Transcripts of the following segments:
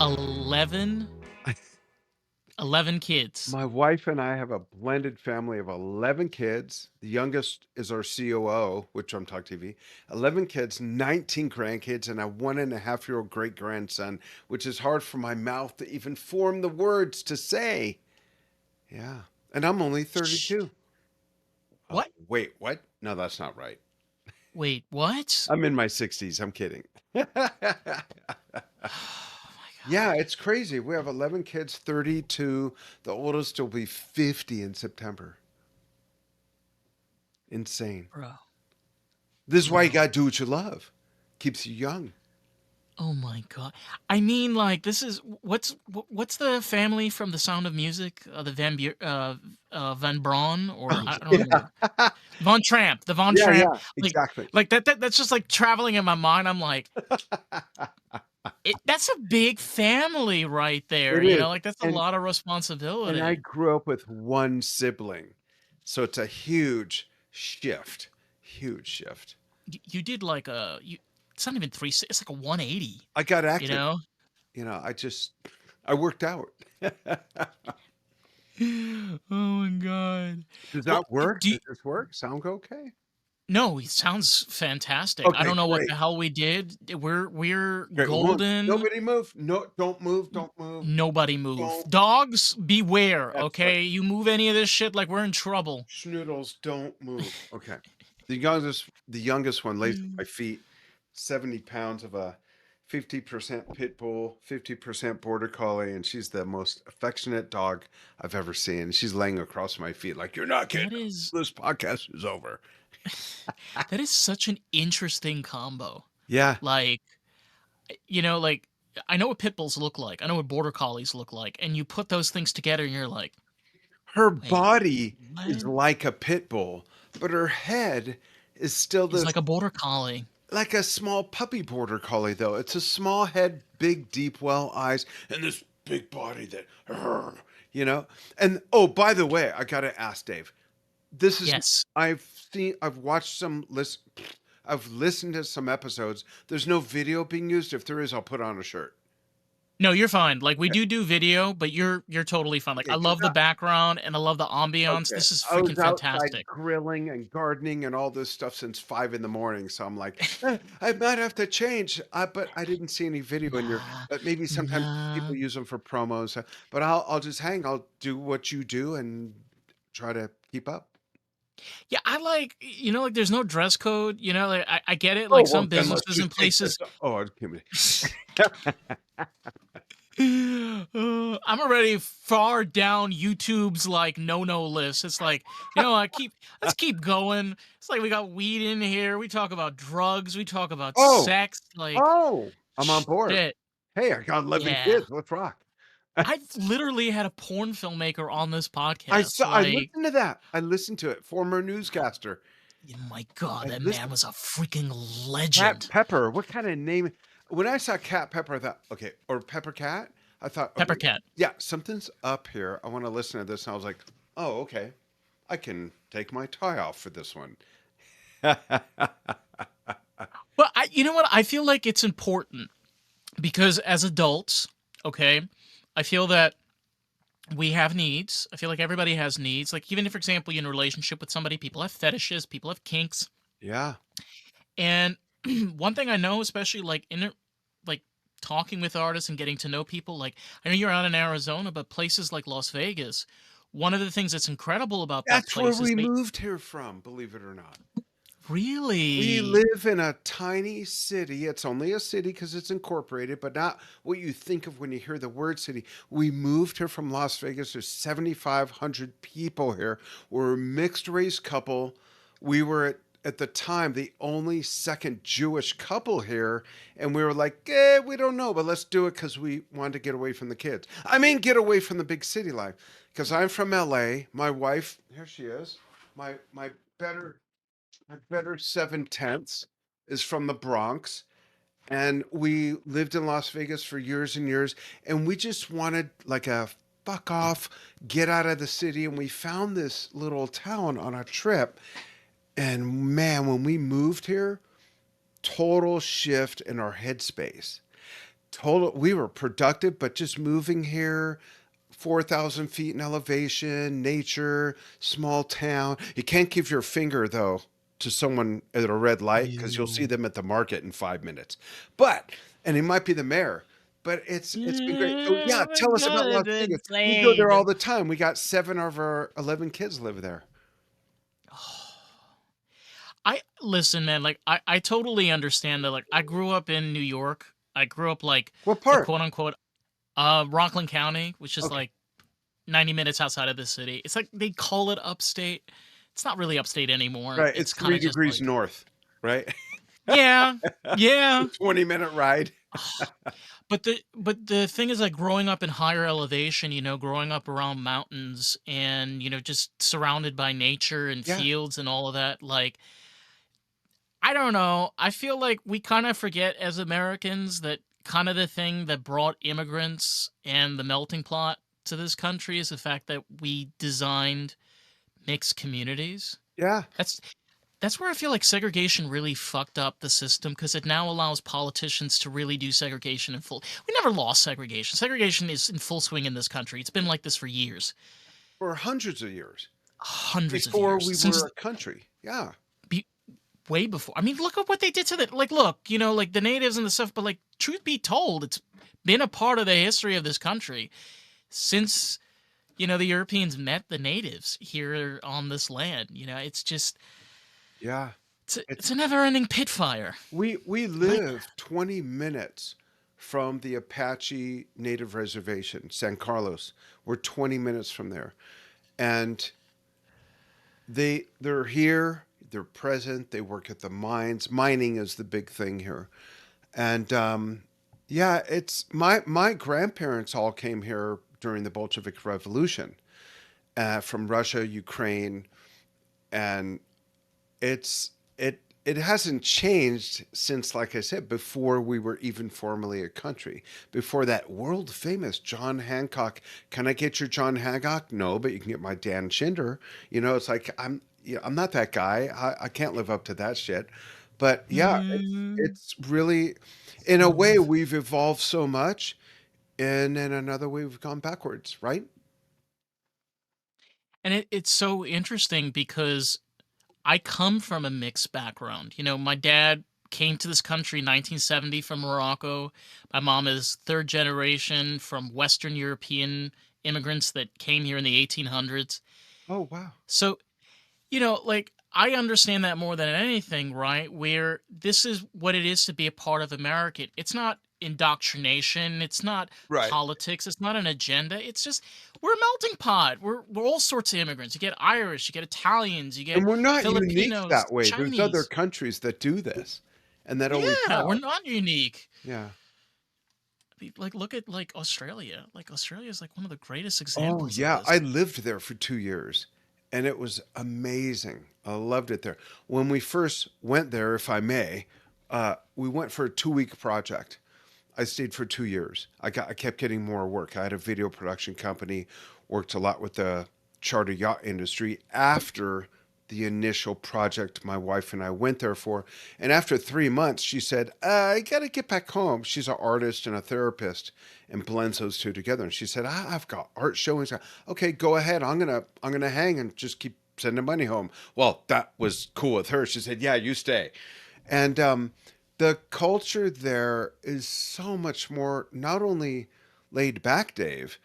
11, 11 kids. My wife and I have a blended family of 11 kids. The youngest is our COO, which I'm Talk TV. 11 kids, 19 grandkids, and a 1.5-year-old great grandson, which is hard for my mouth to even form the words to say. Yeah. And I'm only Sh 32. Oh, What? wait, what? No, that's not right. Wait, what? I'm in my 60s. I'm kidding. Oh my Yeah, god. it's crazy. We have 11 kids, 32. The oldest will be 50 in September. Insane. Bro, This is why you bro. gotta do what you love. Keeps you young. Oh my god. I mean, like, this is what's the family from The Sound of Music? Van Braun, or I don't Yeah. remember. Von Tramp, the Von Yeah, Tramp. yeah, Like exactly. that's just like traveling in my mind. I'm like, that's a big family right there. It is. Like that's a And lot of I responsibility. grew up with one sibling. So it's a huge shift. Huge shift. You did like it's not even it's like a 180, I got you active. know? I worked out. Oh my god. Does Well, that work? do Does this work? Sound okay? no, it sounds fantastic. I Okay, don't know what great. the hell we did. We're Great. One. golden. Nobody move. No, don't move. Don't move. Nobody move. Don't. Dogs, beware, That's right. okay? You move any of this shit, like we're in trouble. Schnoodles, don't move. Okay. The youngest one lays at my feet, 70 pounds of a 50% pit bull, 50% border collie, and she's the most affectionate dog I've ever seen. She's laying across my feet like, you're not getting That up. is This podcast is over. that is such an interesting combo. Yeah. Like, like I know what pit bulls look like. I know what border collies look like, and you put those things together and you're like, Her "Wait, body is what?" like a pit bull, but her head is still Is this like a border collie. like a small puppy border collie, though. It's a small head, big, deep well eyes, and this big body that, you know. And oh, by the way, I gotta ask Dave. This is Yes. I've watched I've listened to some episodes. There's no video being used. If there is, I'll put on a shirt. No, you're fine. Like we Okay, do video, but you're totally fine. Like I okay, because love the background and I love the ambiance. okay. This is I was freaking outside fantastic. grilling and gardening and all this stuff since 5 in the morning. So I'm like, I might have to change. But I didn't see any video in your. Nah, But maybe sometimes nah. people use them for promos. But I'll just hang. I'll do what you do and try to keep up. Yeah, I like, like there's no dress code, like I get it. Oh Like well, some then let's businesses just and take this. places. Oh, give me. I'm already far down YouTube's like no list. It's like, let's keep going. It's like we got weed in here. We talk about drugs. We talk about Oh, sex. Like, oh, I'm on board. shit. Hey, I got 11 Yeah. kids. Let's rock. I've literally had a porn filmmaker on this I podcast. saw. I Like, listened to that. I listened to it. Former newscaster. oh my God, I that man listened. was a freaking Cat legend. Pepper. What kind of name? When I saw Cat Pepper, I thought, okay, or Pepper Cat. I thought, okay, Peppercat. yeah, something's up here. I want to listen to this. And I was like, oh, okay, I can take my tie off for this one. But you know what? I feel like it's important because as adults, okay, I feel that we have needs. I feel like everybody has needs. Like even if, for example, you're in a relationship with somebody, people have fetishes, people have kinks. Yeah, And one thing I know, especially like like talking with artists and getting to know people, like I know you're out in Arizona, but places like Las Vegas, one of the things that's incredible about that that's where place is we they moved here from. Believe it or not. We really. live in a tiny city. It's only a city because it's incorporated, but not what you think of when you hear the word city. We moved here from Las Vegas. There's 7,500 people here. We're a mixed race couple. We were at the time the only second Jewish couple here, and we were like, we don't know, but let's do it because we wanted to get away from the kids. I mean, get away from the big city life. Because I'm from LA. My wife, here she is. My better my better 7/10 is from the Bronx, and we lived in Las Vegas for years and years, and we just wanted like a fuck off, get out of the city, and we found this little town on a trip. And man, when we moved here, total shift in our headspace. total, we were productive, but just moving here, 4,000 feet in elevation, nature, small town. You can't give your finger, though, to someone at a red light because you'll see You. them at the market in 5 minutes. But, and he might be the mayor, but it's been great. So, yeah, Never tell us about gonna Las be Vegas. We go there all insane. the time. We got 7 of our 11 kids live there. I listen, man. Like I totally understand that. Like I grew up in New York. I grew up What like part? quote unquote Rockland County, which is Okay. like 90 minutes outside of the city. It's like they call it upstate. It's not really upstate anymore. Right. It's It's kind three of just degrees like north, right? yeah, yeah. 20-minute ride. But the thing is like growing up in higher elevation, growing up around mountains and just surrounded by nature and Yeah. fields and all of that, like I don't know. I feel like we kind of forget as Americans that kind of the thing that brought immigrants and the melting pot to this country is the fact that we designed mixed communities. Yeah. That's that's where I feel like segregation really fucked up the system because it now allows politicians to really do segregation in full. We never lost segregation. Segregation is in full swing in this country. It's been like this for years, For hundreds of years hundreds of before years we were since a country. Yeah. be, way before. I mean, look at what they did to the like. Look, like the natives and the stuff. But like, truth be told, it's been a part of the history of this country since the Europeans met the natives here on this land. It's just Yeah. it's a never-ending pit fire. We Like, live 20 minutes from the Apache Native Reservation, San Carlos. We're 20 minutes from there. And they're here, they're present, they work at the mines. Mining is the big thing here. And yeah, it's my grandparents all came here during the Bolshevik Revolution, from Russia, Ukraine, and it hasn't changed since, like I said, before we were even formally a country. Before that world famous John Hancock. Can I get your John Hancock? No, but you can get my Dan Shinder. It's like I'm not that guy. I can't live up to that shit. But yeah, mm, it's really, in a way, we've evolved so much, and in another way, we've gone backwards, right? and it's so interesting because I come from a mixed background. My dad came to this country in 1970 from Morocco. My mom is third generation from Western European immigrants that came here in the 1800s. Oh wow. So, like I understand that more than anything, right? Where this is what it is to be a part of America. It's not indoctrination, it's not Right. politics, it's not an agenda. It's just we're a melting pot. We're all sorts of immigrants. You get Irish, you get Italians, you get And we're not unique Filipinos, that way. There's other Chinese. countries that do this and that always Yeah, we're have. not unique. Yeah. Like look at like Australia. Like Australia is like one of the greatest Oh, examples of yeah. this. I lived there for 2 years and it was amazing. I loved it there. When we first went there, if I may, we went for a 2 week project. I stayed for 2 years. I kept getting more work. I had a video production company, worked a lot with the charter yacht industry after the initial project my wife and I went there for. And after 3 months, she said, I got to get back home. She's an artist and a therapist and blends those two together. And she said, I've got art showings. Okay, go ahead. I'm gonna hang and just keep sending money home. Well, that was cool with her. She said, yeah, you stay. And the culture there is so much more not only laid back, Dave,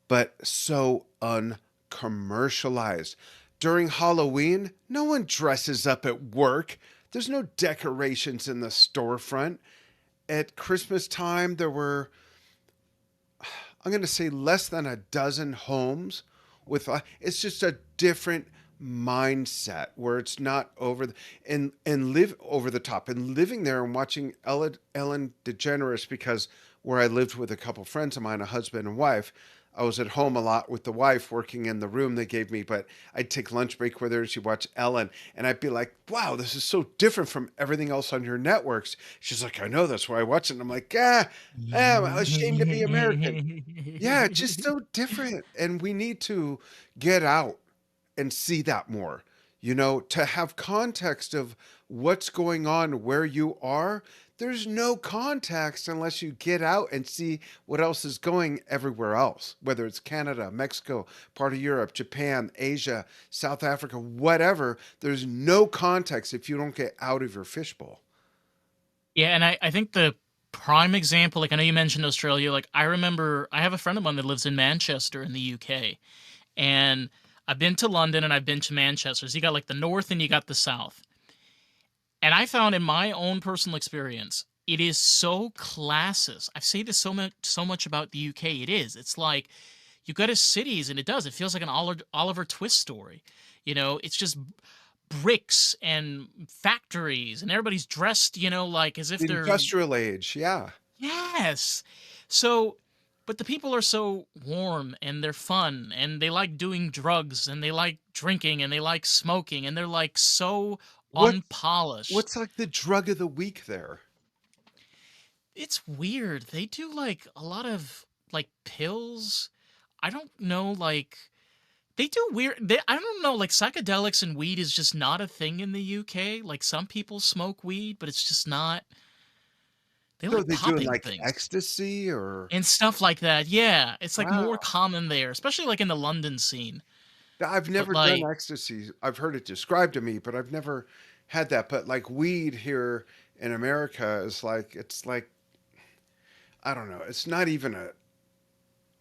but so uncommercialized. During Halloween, no one dresses up at work. There's no decorations in the storefront. At Christmas time, there were, I'm going to say, less than a dozen homes with, it's just a different mindset where it's not over and live over the top, and living there and watching Ellen DeGeneres, because where I lived with a couple friends of mine, a husband and wife, I was at home a lot with the wife working in the room they gave me, but I'd take lunch break with her and she'd watch Ellen. And I'd be like, wow, this is so different from everything else on your networks. She's like, I know, that's why I watch it. And I'm like, I'm ashamed to be American. Yeah, it's just so different. And we need to get out and see that more, to have context of what's going on where you are. there's no context unless you get out and see what else is going everywhere else, whether it's Canada, Mexico, part of Europe, Japan, Asia, South Africa, whatever. There's no context if you don't get out of your fishbowl. Yeah, and I think the prime example, like I know you mentioned Australia, like I remember I have a friend of mine that lives in Manchester in the UK, and I've been to London and I've been to Manchester. So you got like the north and you got the south. And I found in my own personal experience, it is so classist. I say this so much about the UK. It is. It's like you go to cities and it does. It feels like an Oliver Twist story. It's just bricks and factories and everybody's dressed, like as if The they're industrial age, yeah. yes. So but the people are so warm and they're fun and they like doing drugs and they like drinking and they like smoking and they're like so What's unpolished. what's like the drug of the week there? It's weird. They do like a lot of like pills. I don't know, like they do weird. I don't know, like psychedelics and weed is just not a thing in the UK. Like some people smoke weed, but it's just not. They So like they doing popping like things ecstasy or and stuff like that. Yeah, it's like more wow. common there, especially like in the London scene. I've But never done like, ecstasy. I've heard it described to me, but I've never had that. But like weed here in America is like it's like I don't know. It's not even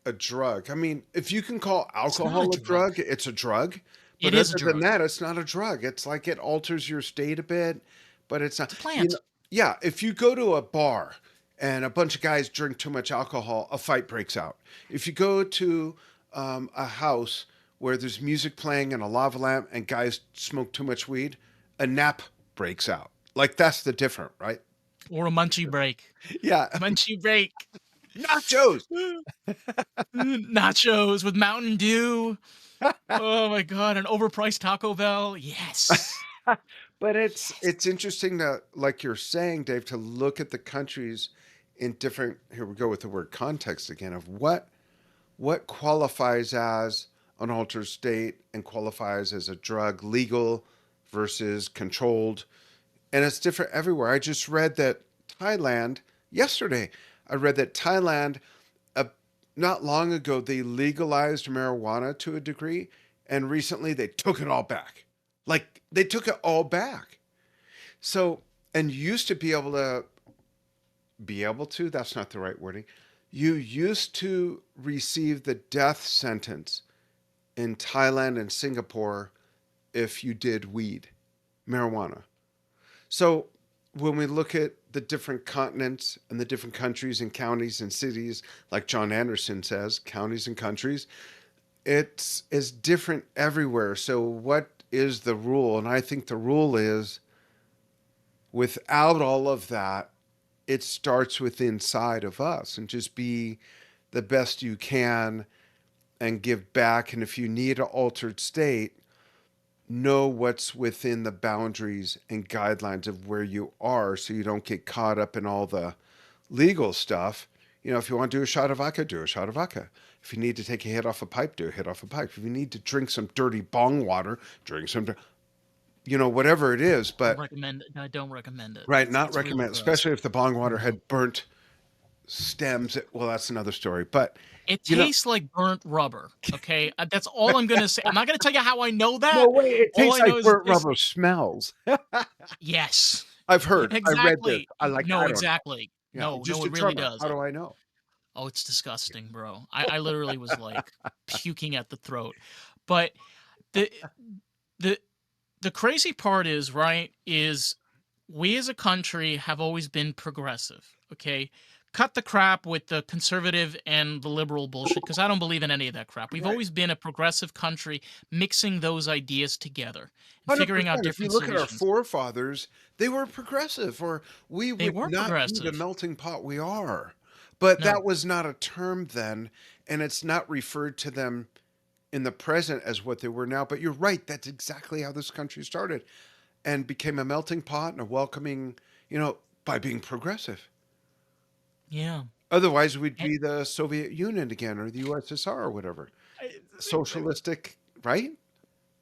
a drug. I mean, if you can call it's not a alcohol a drug. drug, it's a drug. It But is a other than drug. that, it's not a drug. It's like it alters your state a bit, but it's not. It's a You know, plant. yeah. If you go to a bar and a bunch of guys drink too much alcohol, a fight breaks out. If you go to a house where there's music playing and a lava lamp and guys smoke too much weed, a nap breaks out. Like that's the different, right? Or a munchie break. Yeah. Munchie break. Nachos. Nachos with Mountain Dew. Oh my god, an overpriced Taco Bell. Yes. But it's Yes. it's interesting to, like you're saying, Dave, to look at the countries in different. Here we go with the word context again of what qualifies as an altered state and qualifies as a drug, legal versus controlled, and it's different everywhere. I just read that Thailand yesterday. I read that Thailand, uh, not long ago, they legalized marijuana to a degree, and recently they took it all back. Like they took it all back. So, and you used to be able to, that's not the right wording. You used to receive the death sentence in Thailand and Singapore if you did weed, marijuana. So, when we look at the different continents and the different countries and counties and cities, like John Anderson says, counties and countries, it's is different everywhere. So, what is the rule? And I think the rule is without all of that, it starts with inside of us and just be the best you can and give back. And if you need an altered state, know what's within the boundaries and guidelines of where you are so you don't get caught up in all the legal stuff. If you want to do a shot of vodka, do a shot of vodka. If you need to take a hit off a pipe, do a hit off a pipe. If you need to drink some dirty bong water, drink some, whatever it is. Don't But recommend it. I don't recommend it. right, It's not it's really recommend, gross. especially if the bong water No. had burnt stems. Well, that's another story. But It you know, tastes like burnt rubber, okay? That's all I'm gonna say. I'm not gonna tell you how I know no that. way. It All tastes I like know is it burnt tastes rubber smells. yes. I've Yeah, heard. I read this. exactly. I like. No, I don't know. exactly. Yeah, No, no, just a it really tremor. does. How do I know? Oh, it's disgusting, bro. I literally was, like, puking at the throat. But the the the crazy part is, right, is we as a country have always been progressive, okay? Cut the crap with the conservative and the liberal bullshit because I don't believe in any of that crap. We've Right. always been a progressive country mixing those ideas together and figuring out 100%. If you different look at our solutions. forefathers, they were progressive, or we They would were not be the progressive. melting pot we are. But that No. was not a term then, and it's not referred to them in the present as what they were now. But you're right. That's exactly how this country started and became a melting pot and a welcoming, by being progressive. Yeah. Otherwise, we'd And be the Soviet Union again or the USSR or whatever. I Socialistic, right?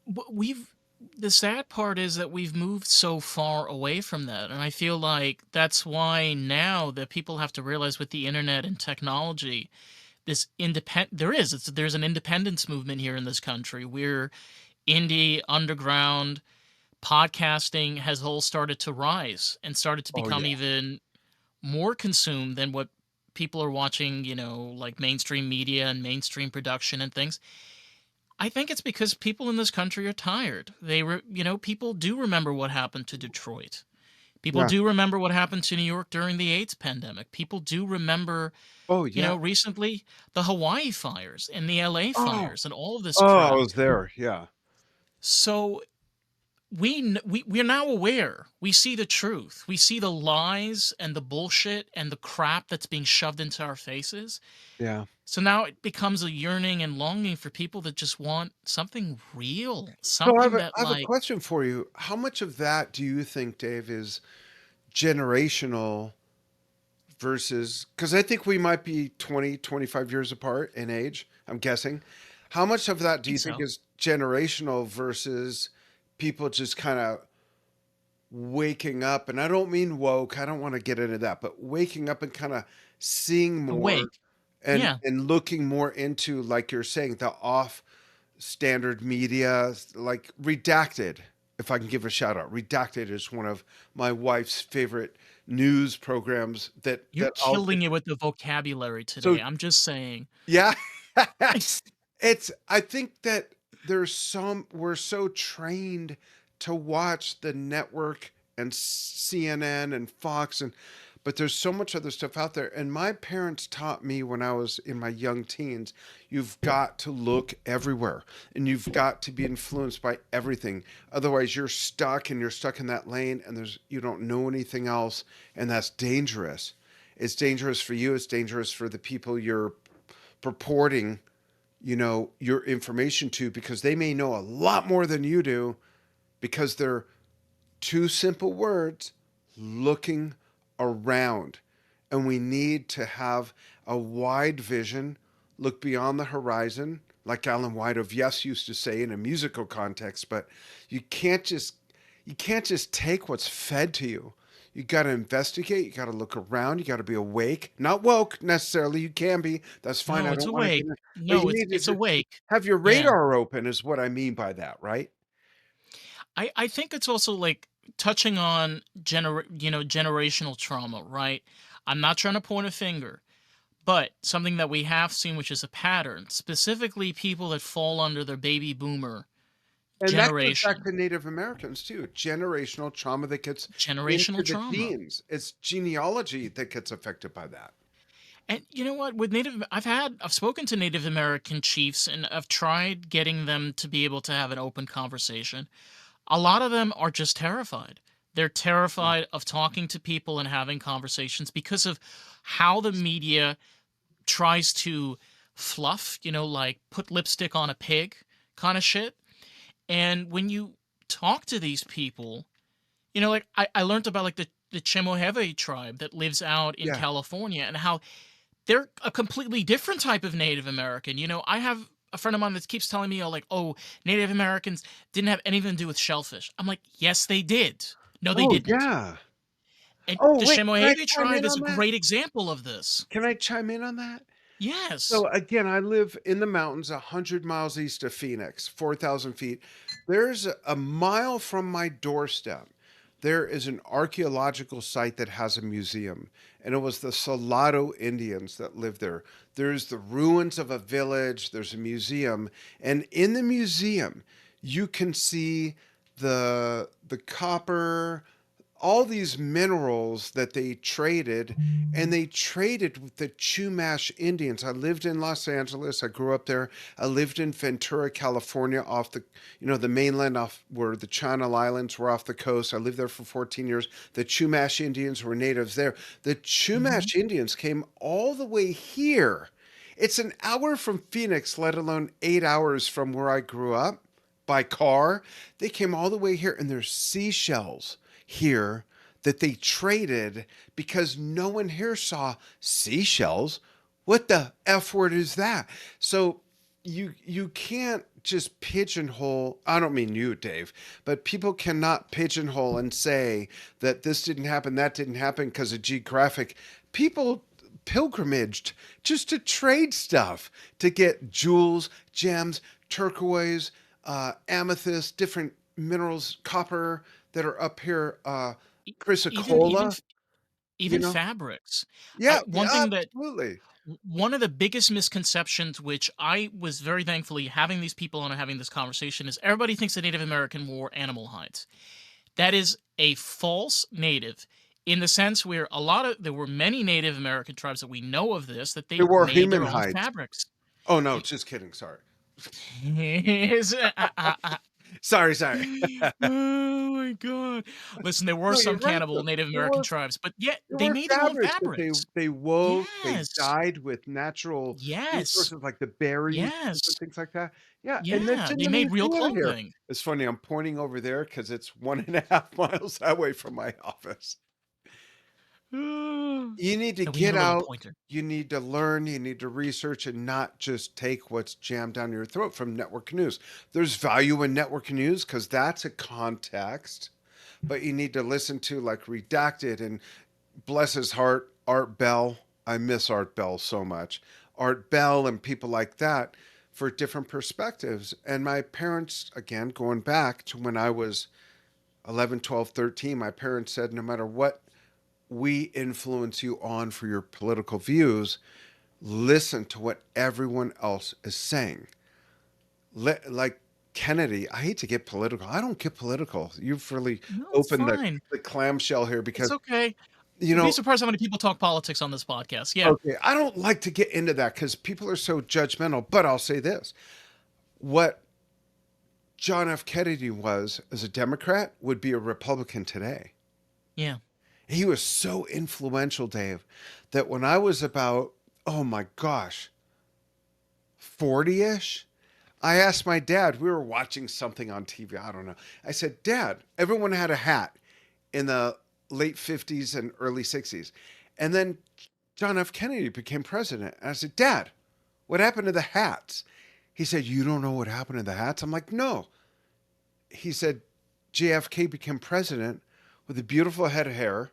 but we've the sad part is that we've moved so far away from that, and I feel like that's why now that people have to realize with the internet and technology, this there's an independence movement here in this country where indie underground podcasting has all started to rise and started to Oh become yeah. even more consumed than what people are watching, like mainstream media and mainstream production and things. I think it's because people in this country are tired. People do remember what happened to Detroit. People Yeah. do remember what happened to New York during the AIDS pandemic. People do remember, Oh yeah. recently the Hawaii fires and the LA Oh. fires and all of this Oh, I crap. was there. Yeah. So we're now aware. We see the truth. We see the lies and the bullshit and the crap that's being shoved into our faces. Yeah. So now it becomes a yearning and longing for people that just want something real, So something that I have a like question for you. How much of that do you think, Dave, is generational versus, because I think we might be 20, 25 years apart in age, I'm guessing. How much of that do think you think so. is generational versus people just kind of waking up? And I don't mean woke, I don't want to get into that, but waking up and kind of seeing more Awake. Yeah. and looking more into, like you're saying, the off standard media, like Redacted. If I can give a shout out, Redacted is one of my wife's favorite news programs You're that I'll get. killing it with the vocabulary So today. I'm just saying. yeah, it's. I think that there's some we're so trained to watch the network and CNN and Fox and but there's so much other stuff out there. And my parents taught me when I was in my young teens, you've got to look everywhere and you've got to be influenced by everything. Otherwise you're stuck in that lane and you don't know anything else. And that's dangerous. It's dangerous for you. It's dangerous for the people you're purporting, your information to, because they may know a lot more than you do because they're two simple words: looking around. And we need to have a wide vision, look beyond the horizon, like Alan White of Yes used to say in a musical context, but you can't just you can't just take what's fed to you. You got to investigate, you got to look around, you got to be awake, not woke necessarily. You can be, that's fine. No, I it's don't want to get awake. in, but No, you it's need to it's just awake. have your Yeah. radar open, is what I mean by that, right? I think it's also like touching on generational trauma, right? I'm not trying to point a finger, but something that we have seen, which is a pattern, specifically people that fall under the baby boomer And that goes back generation, to Native Americans too. Generational trauma that gets into generational the trauma. genes. It's genealogy that gets affected by that. And you know what? With I've spoken to Native American chiefs and I've tried getting them to be able to have an open conversation. A lot of them are just terrified. They're terrified of talking to people and having conversations because of how the media tries to fluff, like put lipstick on a pig kind of shit. And when you talk to these people, like I learned about like the Chemehuevi tribe that lives out in Yeah. California and how they're a completely different type of Native American. I have a friend of mine that keeps telling me, oh, like, oh, Native Americans didn't have anything to do with shellfish. I'm like, yes, they did. No, they Oh didn't. yeah. And Oh the wait, can I Chemehuevi chime tribe in is on a that? great example of this. Can I chime in on that? Yes. So again, I live in the mountains, 100 miles east of Phoenix, 4,000 feet. There's a mile from my doorstep. There is an archaeological site that has a museum, and it was the Salado Indians that lived there. There's the ruins of a village. There's a museum, and in the museum, you can see the copper, all these minerals that they traded, and they traded with the Chumash Indians. I lived in Los Angeles. I grew up there. I lived in Ventura, California, off the mainland, off where the Channel Islands were off the coast. I lived there for 14 years. The Chumash Indians were natives there. The Hmm. Chumash Indians came all the way here. It's an hour from Phoenix, let alone 8 hours from where I grew up by car. They came all the way here, and there's seashells here that they traded because no one here saw seashells. What the F word is that? So you can't just pigeonhole. I don't mean you, Dave, but people cannot pigeonhole and say that this didn't happen, that didn't happen because of geographic. People pilgrimaged just to trade stuff, to get jewels, gems, turquoise, amethyst, different minerals, copper that are up here, E- even even chrysocolla, f- you even know? fabrics. Yeah, One yeah, thing that absolutely. one of the biggest misconceptions, which I was very thankfully having these people on and having this conversation, is everybody thinks the Native American wore animal hides. That is a false native, in the sense where there were many Native American tribes that we know of this, that They they wore made human their own hides. fabrics. Oh, no, just kidding, sorry. Yes, Sorry, sorry. oh my god. Listen, there were No, you're some right, cannibal though. Native There American were tribes, but yet there they were made their own fabrics that fabrics. they wove, they Yes. dyed with natural Yes. resources like the berries, Yes. different things like that. Yeah, and that's Yeah, in they the made real museum here. clothing. It's funny, I'm pointing over there because it's 1.5 miles away from my office. Ah. You need to And we have get a little out, pointer. you need to learn, you need to research, and not just take what's jammed down your throat from network news. There's value in network news because that's a context, but you need to listen to like Redacted and bless his heart, Art Bell. I miss Art Bell so much. Art Bell and people like that for different perspectives. And my parents, again, going back to when I was 11, 12, 13, my parents said, no matter what we influence you on for your political views, listen to what everyone else is saying. Like Kennedy, I hate to get political. I don't get political. You've really No, it's opened fine. the clamshell here It's because, okay. you You'd be know, surprised how many people talk politics on this podcast. Yeah. okay, I don't like to get into that because people are so judgmental. But I'll say this: what John F. Kennedy was as a Democrat would be a Republican today. Yeah. He was so influential, Dave, that when I was about, oh my gosh, 40-ish, I asked my dad, we were watching something on TV, I don't know. I said, Dad, everyone had a hat in the late 50s and early 60s. And then John F. Kennedy became president. And I said, Dad, what happened to the hats? He said, You don't know what happened to the hats? I'm like, No. He said, JFK became president with a beautiful head of hair.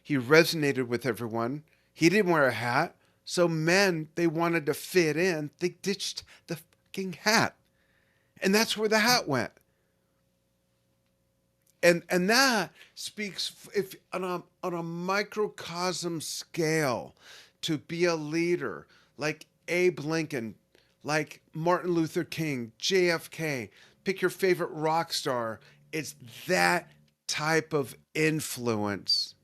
He resonated with everyone. He didn't wear a hat. So men, they wanted to fit in. They ditched the fucking hat. And that's where the hat went. And that speaks if on a microcosm scale to be a leader like Abe Lincoln, like Martin Luther King, JFK, pick your favorite rock star. It's that type of influence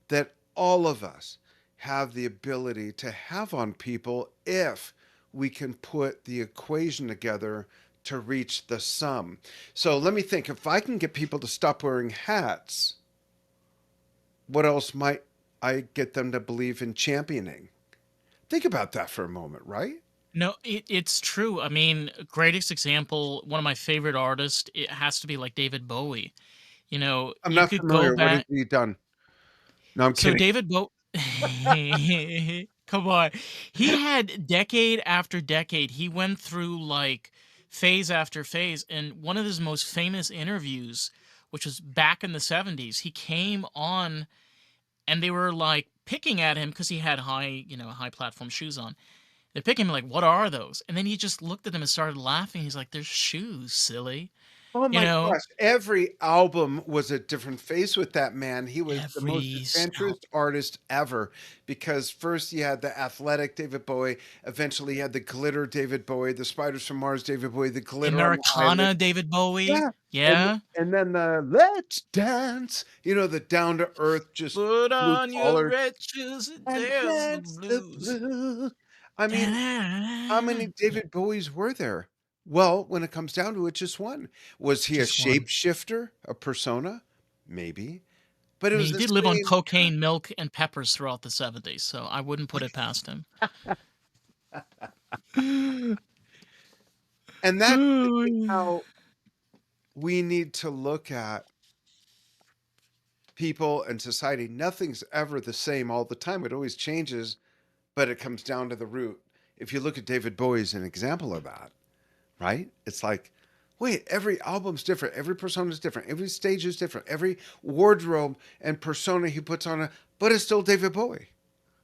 that all of us have the ability to have on people if we can put the equation together to reach the sum. So let me think, if I can get people to stop wearing hats, what else might I get them to believe in championing? Think about that for a moment, right? No, it's true. I mean, greatest example, one of my favorite artists, it has to be like David Bowie. I'm You not could go familiar. What has back. he done? No, I'm So kidding. David Bowie, come on. He had decade after decade. He went through like phase after phase. And one of his most famous interviews, which was back in the 70s, he came on and they were like picking at him because he had high platform shoes on. They're picking him like, what are those? And then he just looked at them and started laughing. He's like, they're shoes, silly. Oh You my know, gosh. Every album was a different face with that man. He was the most every adventurous artist ever because first you had the athletic David Bowie, eventually you had the glitter David Bowie, the Spiders from Mars David Bowie, the glitter on the island. Americana David Bowie. Yeah. And Yeah. and then the let's dance, the down to earth, just Put blue on your collar red shoes and and dance the dance the blues. blues. I mean, how many Da-da-da. Yeah, David Bowies were there? Well, when it comes down to it, just one. Was he a just one. shapeshifter, a persona? Maybe. But I it mean, was he the did live on same cocaine, milk, and peppers throughout the 70s, so I wouldn't put it past him. and that's I Oh, think yeah. how we need to look at people and society. Nothing's ever the same all the time. It always changes, but it comes down to the root. If you look at David Bowie as an example of that, right? It's like, wait, every album's different, every persona is different, every stage is different, every wardrobe and persona he puts on, but it's still David Bowie.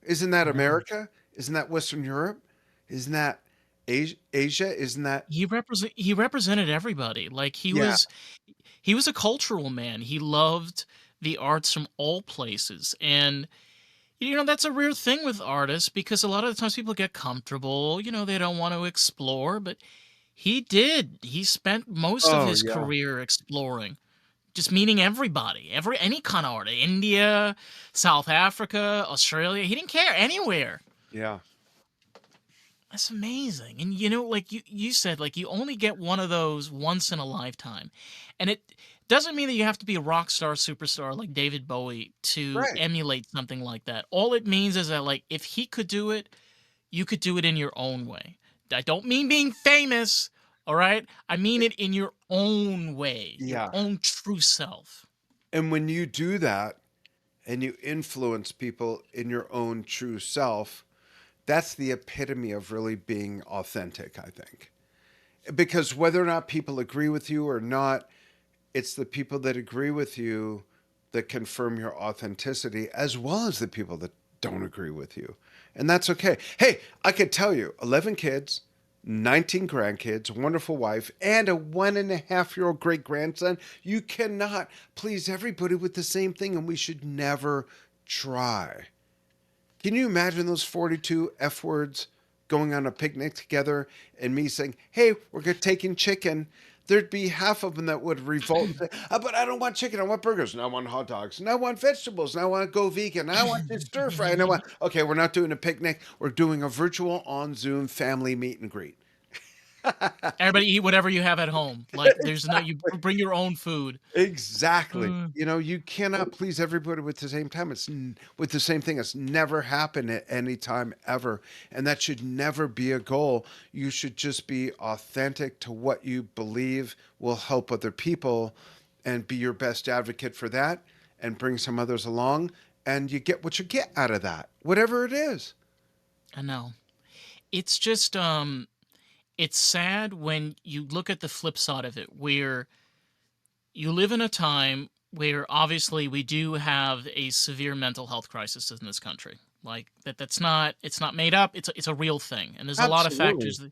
Isn't that I know. America? Isn't that Western Europe? Isn't that Asia? Isn't that, He represented everybody. Like yeah? he was a cultural man. He loved the arts from all places. And that's a rare thing with artists because a lot of the times people get comfortable, they don't want to explore, but he did. He spent most of Oh his yeah, career exploring, just meeting everybody, any kind of art, India, South Africa, Australia. He didn't care anywhere. yeah. That's amazing. And like you said, like you only get one of those once in a lifetime. And it doesn't mean that you have to be a rock star superstar like David Bowie to Right. emulate something like that. All it means is that like if he could do it, you could do it in your own way. I don't mean being famous, all right? I mean it in your own way, your Yeah. own true self. And when you do that and you influence people in your own true self, that's the epitome of really being authentic, I think. Because whether or not people agree with you or not, it's the people that agree with you that confirm your authenticity, as well as the people that don't agree with you. And that's okay. Hey, I could tell you 11 kids, 19 grandkids, wonderful wife, and a 1.5-year-old great grandson. You cannot please everybody with the same thing, and we should never try. Can you imagine those 42 F words going on a picnic together and me saying, hey, we're taking chicken? There'd be half of them that would revolt and say, but I don't want chicken. I want burgers. And I want hot dogs. And I want vegetables. And I want to go vegan. And I want to stir fry. And I want, okay, we're not doing a picnic. We're doing a virtual on Zoom family meet and greet. Everybody eat whatever you have at home. Like there's no you bring your own food. Exactly. Uh, You cannot please everybody with the same time. With the same thing. It's never happened at any time ever, and that should never be a goal. You should just be authentic to what you believe will help other people, and be your best advocate for that, and bring some others along, and you get what you get out of that, whatever it is. I know. It's just it's sad when you look at the flip side of it, where you live in a time where obviously we do have a severe mental health crisis in this country. Like that's not it's not made up. It's a real thing. And there's a lot of Absolutely. factors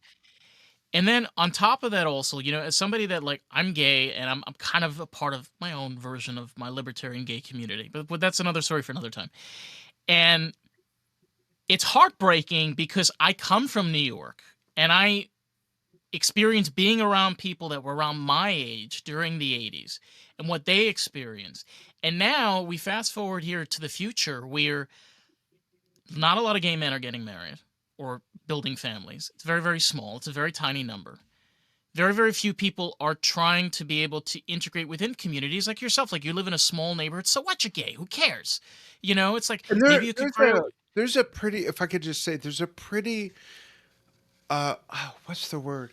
and then on top of that also, as somebody that like I'm gay and I'm kind of a part of my own version of my libertarian gay community. But that's another story for another time. And it's heartbreaking because I come from New York and I experienced being around people that were around my age during the 80s and what they experienced. And now we fast forward here to the future where not a lot of gay men are getting married or building families. It's very, very small. It's a very tiny number. Very, very few people are trying to be able to integrate within communities like yourself. Like you live in a small neighborhood. So what? You're gay. Who cares? It's like And maybe you could grow. there's a pretty, if I could just say, there's a pretty, what's the word?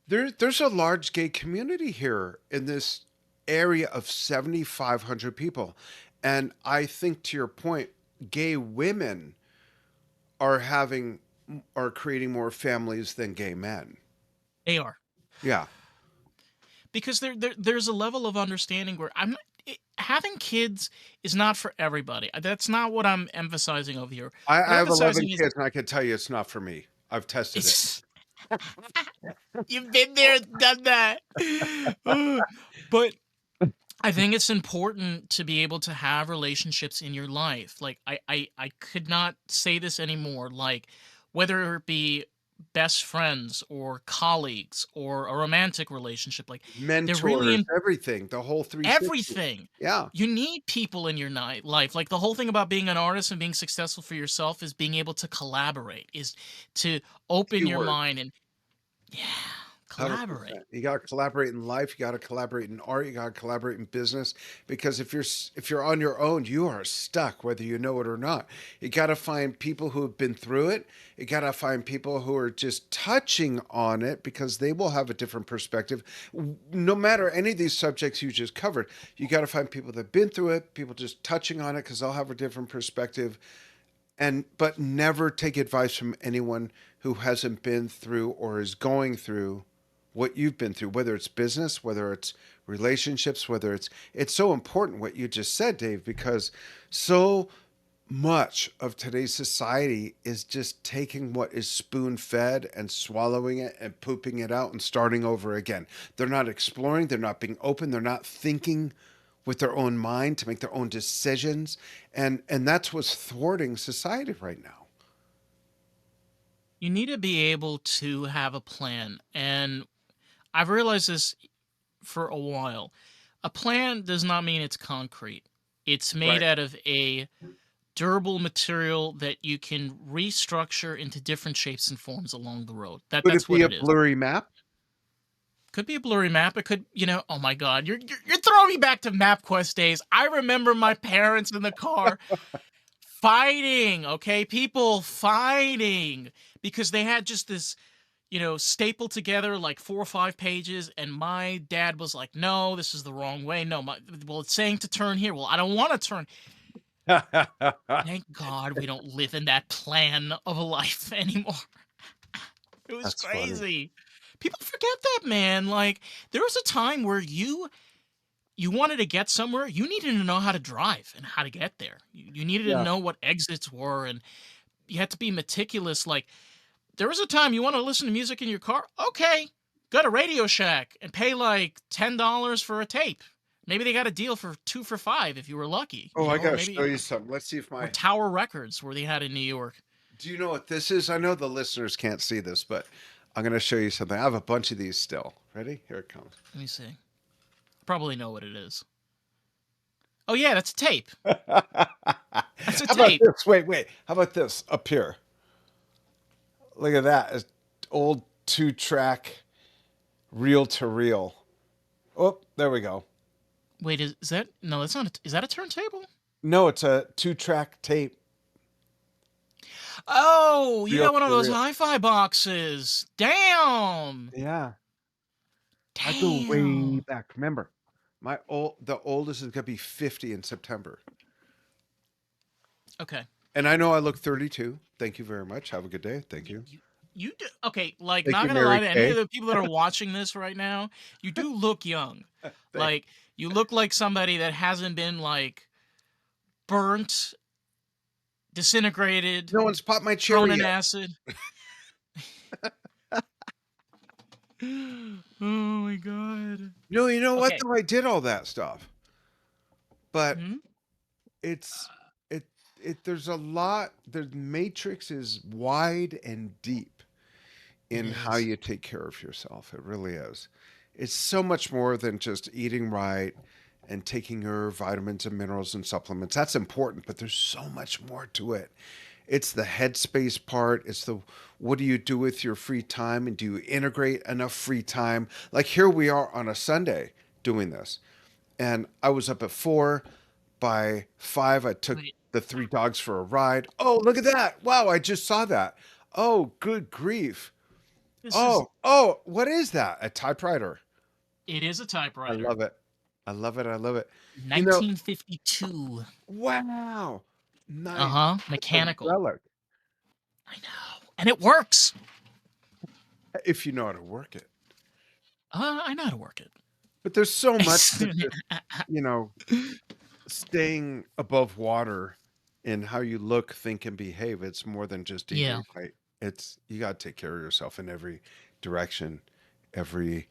There's a large gay community here in this area of 7,500 people. And I think to your point, gay women are having are creating more families than gay men. They are. Yeah. Because there's a level of understanding where having kids is not for everybody. That's not what I'm emphasizing over here. What I I'm have 11 emphasizing is kids and I can tell you it's not for me. I've tested it. it's you've been there, done that. But I think it's important to be able to have relationships in your life. Like I could not say this anymore. Like whether it be best friends or colleagues or a romantic relationship, like they're really Mentors, everything, the whole 360. everything. Yeah. You need people in your life. Like the whole thing about being an artist and being successful for yourself is being able to collaborate, is to open your Keyword. mind and yeah, 100%. collaborate. You got to collaborate in life. You got to collaborate in art. You got to collaborate in business. Because if you're on your own, you are stuck, whether you know it or not. You got to find people who have been through it. You got to find people who are just touching on it because they will have a different perspective. No matter any of these subjects you just covered, you got to find people that've been through it. People just touching on it because they'll have a different perspective. And but never take advice from anyone who hasn't been through or is going through what you've been through, whether it's business, whether it's relationships, whether it's so important what you just said, Dave, because so much of today's society is just taking what is spoon fed and swallowing it and pooping it out and starting over again. They're not exploring, they're not being open, they're not thinking with their own mind to make their own decisions. And that's what's thwarting society right now. You need to be able to have a plan. And I've realized this for a while. A plan does not mean it's concrete. It's made Right. out of a durable material that you can restructure into different shapes and forms along the road. Could it That's be what a it is. blurry map? Could be a blurry map. It could, oh my God, you're throwing me back to MapQuest days. I remember my parents in the car fighting, okay? People fighting because they had just this, stapled together like 4 or 5 pages, and my dad was like, "No, this is the wrong way. No, well, it's saying to turn here. Well, I don't want to turn." Thank God we don't live in that plan of a life anymore. It was That's funny. crazy. People forget that, man. Like, there was a time where you wanted to get somewhere, you needed to know how to drive and how to get there. You needed to Yeah. know what exits were, and you had to be meticulous. Like, there was a time you want to listen to music in your car? Okay, go to Radio Shack and pay like $10 for a tape. Maybe they got a deal for 2 for 5 if you were lucky, Oh, I or gotta show maybe you something. Let's see if or my Tower Records where they had in New York. do you know what this is? I know the listeners can't see this, but I'm gonna show you something. I have a bunch of these still. Ready? Here it comes. Let me see. Probably know what it is. Oh yeah, that's a tape. How That's a about tape. this? Wait, wait. How about this up here? Look at that. It's old 2-track reel to reel. Oh, there we go. Wait, is that no? That's not. Is that a turntable? No, it's a 2-track tape, Oh, you reel got one of to those reel. hi-fi boxes. Damn. Yeah, I go way Damn. back. Remember, the oldest is gonna be 50 in September. Okay. And I know I look 32. Thank you very much. Have a good day. Thank You, you. you, you do okay. Like, Thank not you, gonna lie Mary to any Kay. of the people that are watching this right now, you do look young. Thank Like, you look like somebody that hasn't been like burnt, disintegrated, No one's popped my thrown cherry in yet. acid. Oh my God. No, you know what Okay. though? I did all that stuff. But Hmm. it's it there's a lot the matrix is wide and deep It in how is. you take care of yourself. It really is. It's so much more than just eating right and taking your vitamins and minerals and supplements. That's important, but there's so much more to it. It's the headspace part. It's the what do you do with your free time and do you integrate enough free time? Like here we are on a Sunday doing this. And I was up at 4. By 5, I took Wait. the 3 dogs for a ride. Oh, look at that. Wow, I just saw that. Oh, good grief. This is. Oh, what is that? A typewriter. It is a I typewriter. love it. I love it. I love it. You know, 1952. wow. Uh Nice. huh. It's a Mechanical. relic I know, and it works. if you know how to work it. I know how to work But there's so much to it. just, you know, staying above water in how you look, think, and behave. It's more than just Yeah. eating, right? It's you got to take care of yourself in every direction, every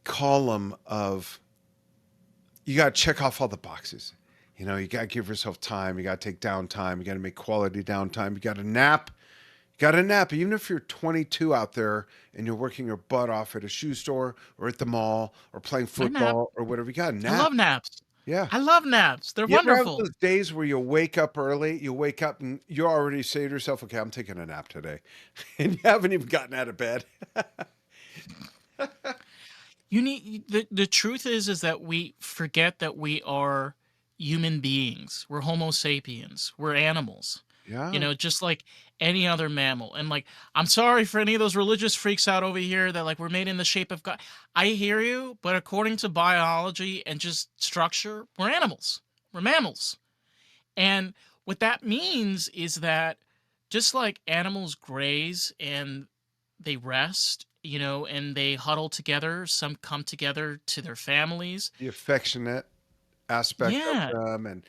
column of you got to check off all the boxes. You know, you got to give yourself time. You got to take downtime. You got to make quality downtime. You got to nap. You got to nap. Even if you're 22 out there and you're working your butt off at a shoe store or at the mall or playing I nap. football or whatever, you got to I nap. love naps. Yeah. I love naps. They're You ever have wonderful. those days where you wake up early, you wake up and you already say to yourself, okay, I'm taking a nap today. And you haven't even gotten out of bed. You need the truth is that we forget that we are human beings. We're Homo sapiens. We're animals. Yeah. Just like any other mammal. And like, I'm sorry for any of those religious freaks out over here that like we're made in the shape of God. I hear you, but according to biology and just structure, we're animals. We're mammals. And what that means is that just like animals graze and they rest and they huddle together. Some come together to their families. The affectionate aspect of Yeah, them and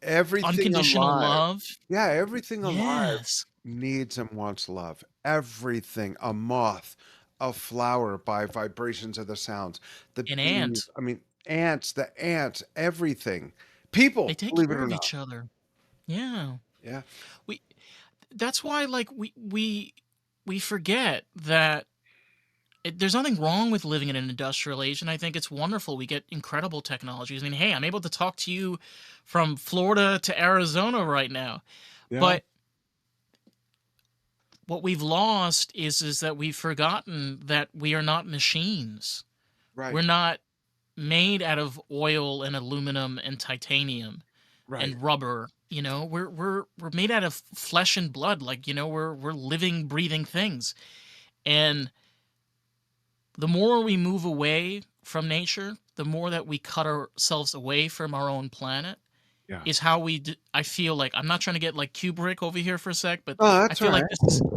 everything unconditional alive. love. Yeah, everything alive Yes, needs and wants love. Everything, a moth, a flower by vibrations of the sounds, the an bees, ant. I mean, ants, the ants, everything. They People, take believe it care or of not. each other. Yeah. Yeah, We That's why, like, we forget that there's nothing wrong with living in an industrial age, and I think it's wonderful. We get incredible technologies. I mean, hey, I'm able to talk to you from Florida to Arizona right now. yeah, But what we've lost is that we've forgotten that we are not machines. We're right, not made out of oil and aluminum and titanium right. and rubber. We're made out of flesh and blood. Like, we're living, breathing things. And the more we move away from nature, the more that we cut ourselves away from our own planet Yeah. is how I feel like I'm not trying to get like Kubrick over here for a sec, but Oh, I that's all feel like right.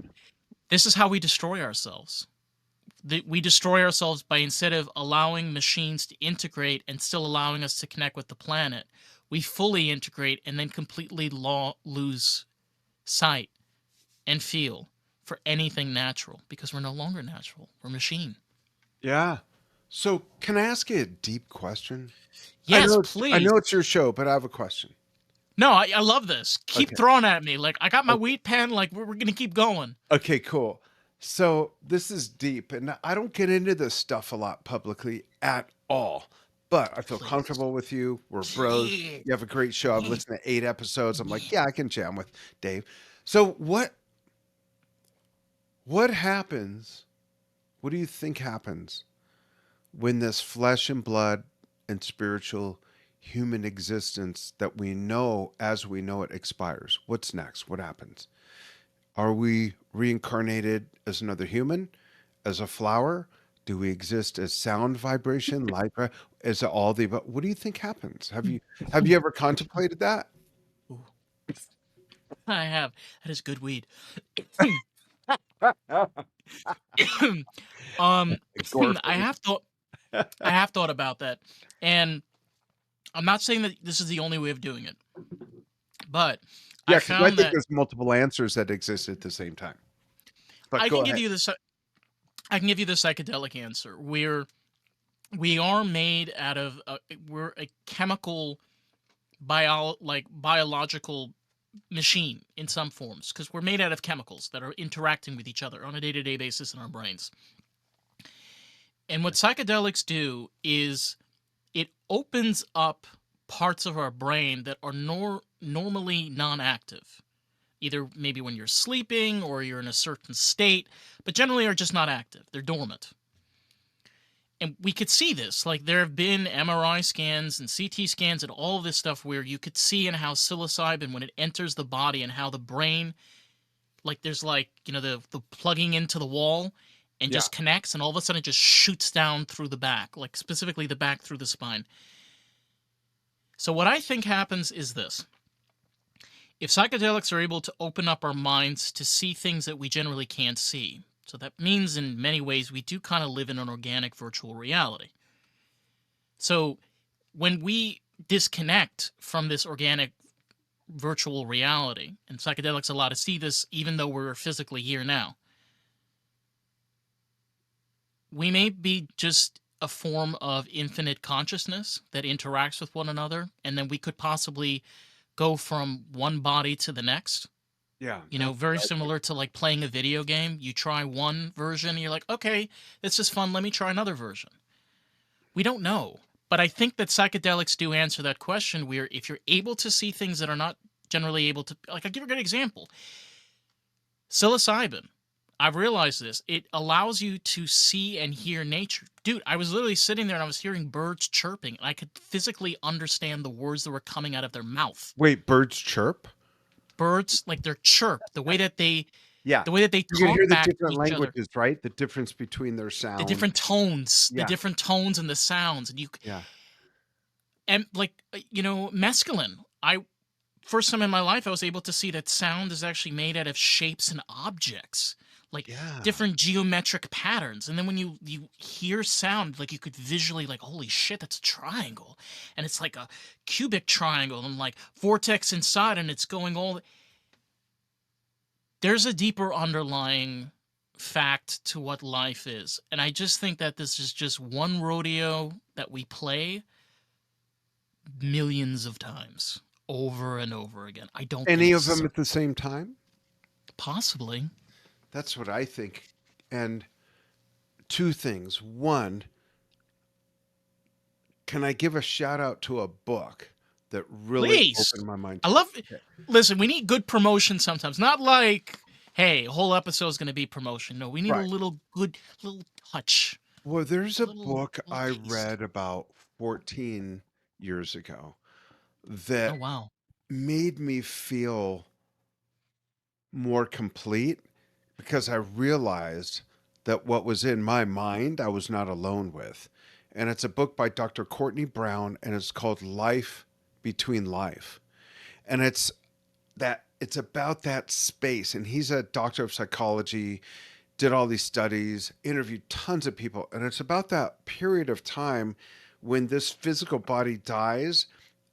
this is how we destroy ourselves. We destroy ourselves by, instead of allowing machines to integrate and still allowing us to connect with the planet, we fully integrate and then completely lose sight and feel for anything natural because we're no longer natural. We're machine. Yeah. So, can I ask you a deep question? Yes, I please. know it's your show, but I have a question. No, I love this. Keep Okay. throwing at me. Like, I got my Okay. wheat pen. Like, we're going to keep going. Okay, cool. So this is deep, and I don't get into this stuff a lot publicly at all. But I feel Please. comfortable with you. We're bros. You have a great show. I've listened to 8 episodes. I'm like, yeah, I can jam with Dave. So what happens? What do you think happens when this flesh and blood and spiritual human existence that we know as we know it expires? What's next? What happens? Are we reincarnated as another human, as a flower? Do we exist as sound vibration, light? Is it all the above? What do you think happens? Have you ever contemplated that? Ooh, I have. That is good weed. um, I Gorfing. have thought. I have thought about that, and I'm not saying that this is the only way of doing it, but I Yeah, because I found think that there's multiple answers that exist at the same time. But I go can give ahead. you this. I can give you the psychedelic answer. We are made out of. We're a chemical biological machine in some forms because we're made out of chemicals that are interacting with each other on a day-to-day basis in our brains. And what psychedelics do is it opens up parts of our brain that are normally non-active, either maybe when you're sleeping or you're in a certain state, but generally are just not active. They're dormant. And we could see this. Like, there have been MRI scans and CT scans and all of this stuff where you could see in how psilocybin, when it enters the body, and how the brain, like, there's like, the plugging into the wall and Yeah. just connects, and all of a sudden it just shoots down through the back, like specifically the back through the spine. So what I think happens is this. If psychedelics are able to open up our minds to see things that we generally can't see, so that means in many ways we do kind of live in an organic virtual reality. So when we disconnect from this organic virtual reality, and psychedelics allow to see this even though we're physically here now, we may be just a form of infinite consciousness that interacts with one another, and then we could possibly go from one body to the next. Yeah, that's Very what I think. similar to like playing a video game. You try one version, and you're like, okay, this is fun. Let me try another version. We don't know. But I think that psychedelics do answer that question where if you're able to see things that are not generally able to, like, I'll give you a good example. Psilocybin. I've realized this. It allows you to see and hear nature. Dude, I was literally sitting there and I was hearing birds chirping, and I could physically understand the words that were coming out of their mouth. Wait, birds chirp? Birds, like, their chirp, Yeah. the way that they You can talk hear the back to different each other, languages, right? The difference between their the sound. different tones, the Yeah, different tones and the sounds, yeah. and like, mescaline. I First time in my life I was able to see that sound is actually made out of shapes and objects. like Yeah. different geometric patterns. And then when you hear sound, like you could visually like, holy shit, that's a triangle. And it's like a cubic triangle and like vortex inside and it's going all there's a deeper underlying fact to what life is. And I just think that this is just one rodeo that we play millions of times over and over again. I don't think Any of this is them at the same time? possibly. That's what I think. And two things. One, can I give a shout out to a book that really Please. opened my mind I to it? love listen, we need good promotion sometimes. Not like, hey, whole episode is gonna be promotion. No, we need a Right. little good little touch. Well, there's a Little book little I taste. read about 14 years ago Oh that wow. made me feel more complete because I realized that what was in my mind, I was not alone with. And it's a book by Dr. Courtney Brown, and it's called Life Between Life. And it's about that space. And he's a doctor of psychology, did all these studies, interviewed tons of people. And it's about that period of time when this physical body dies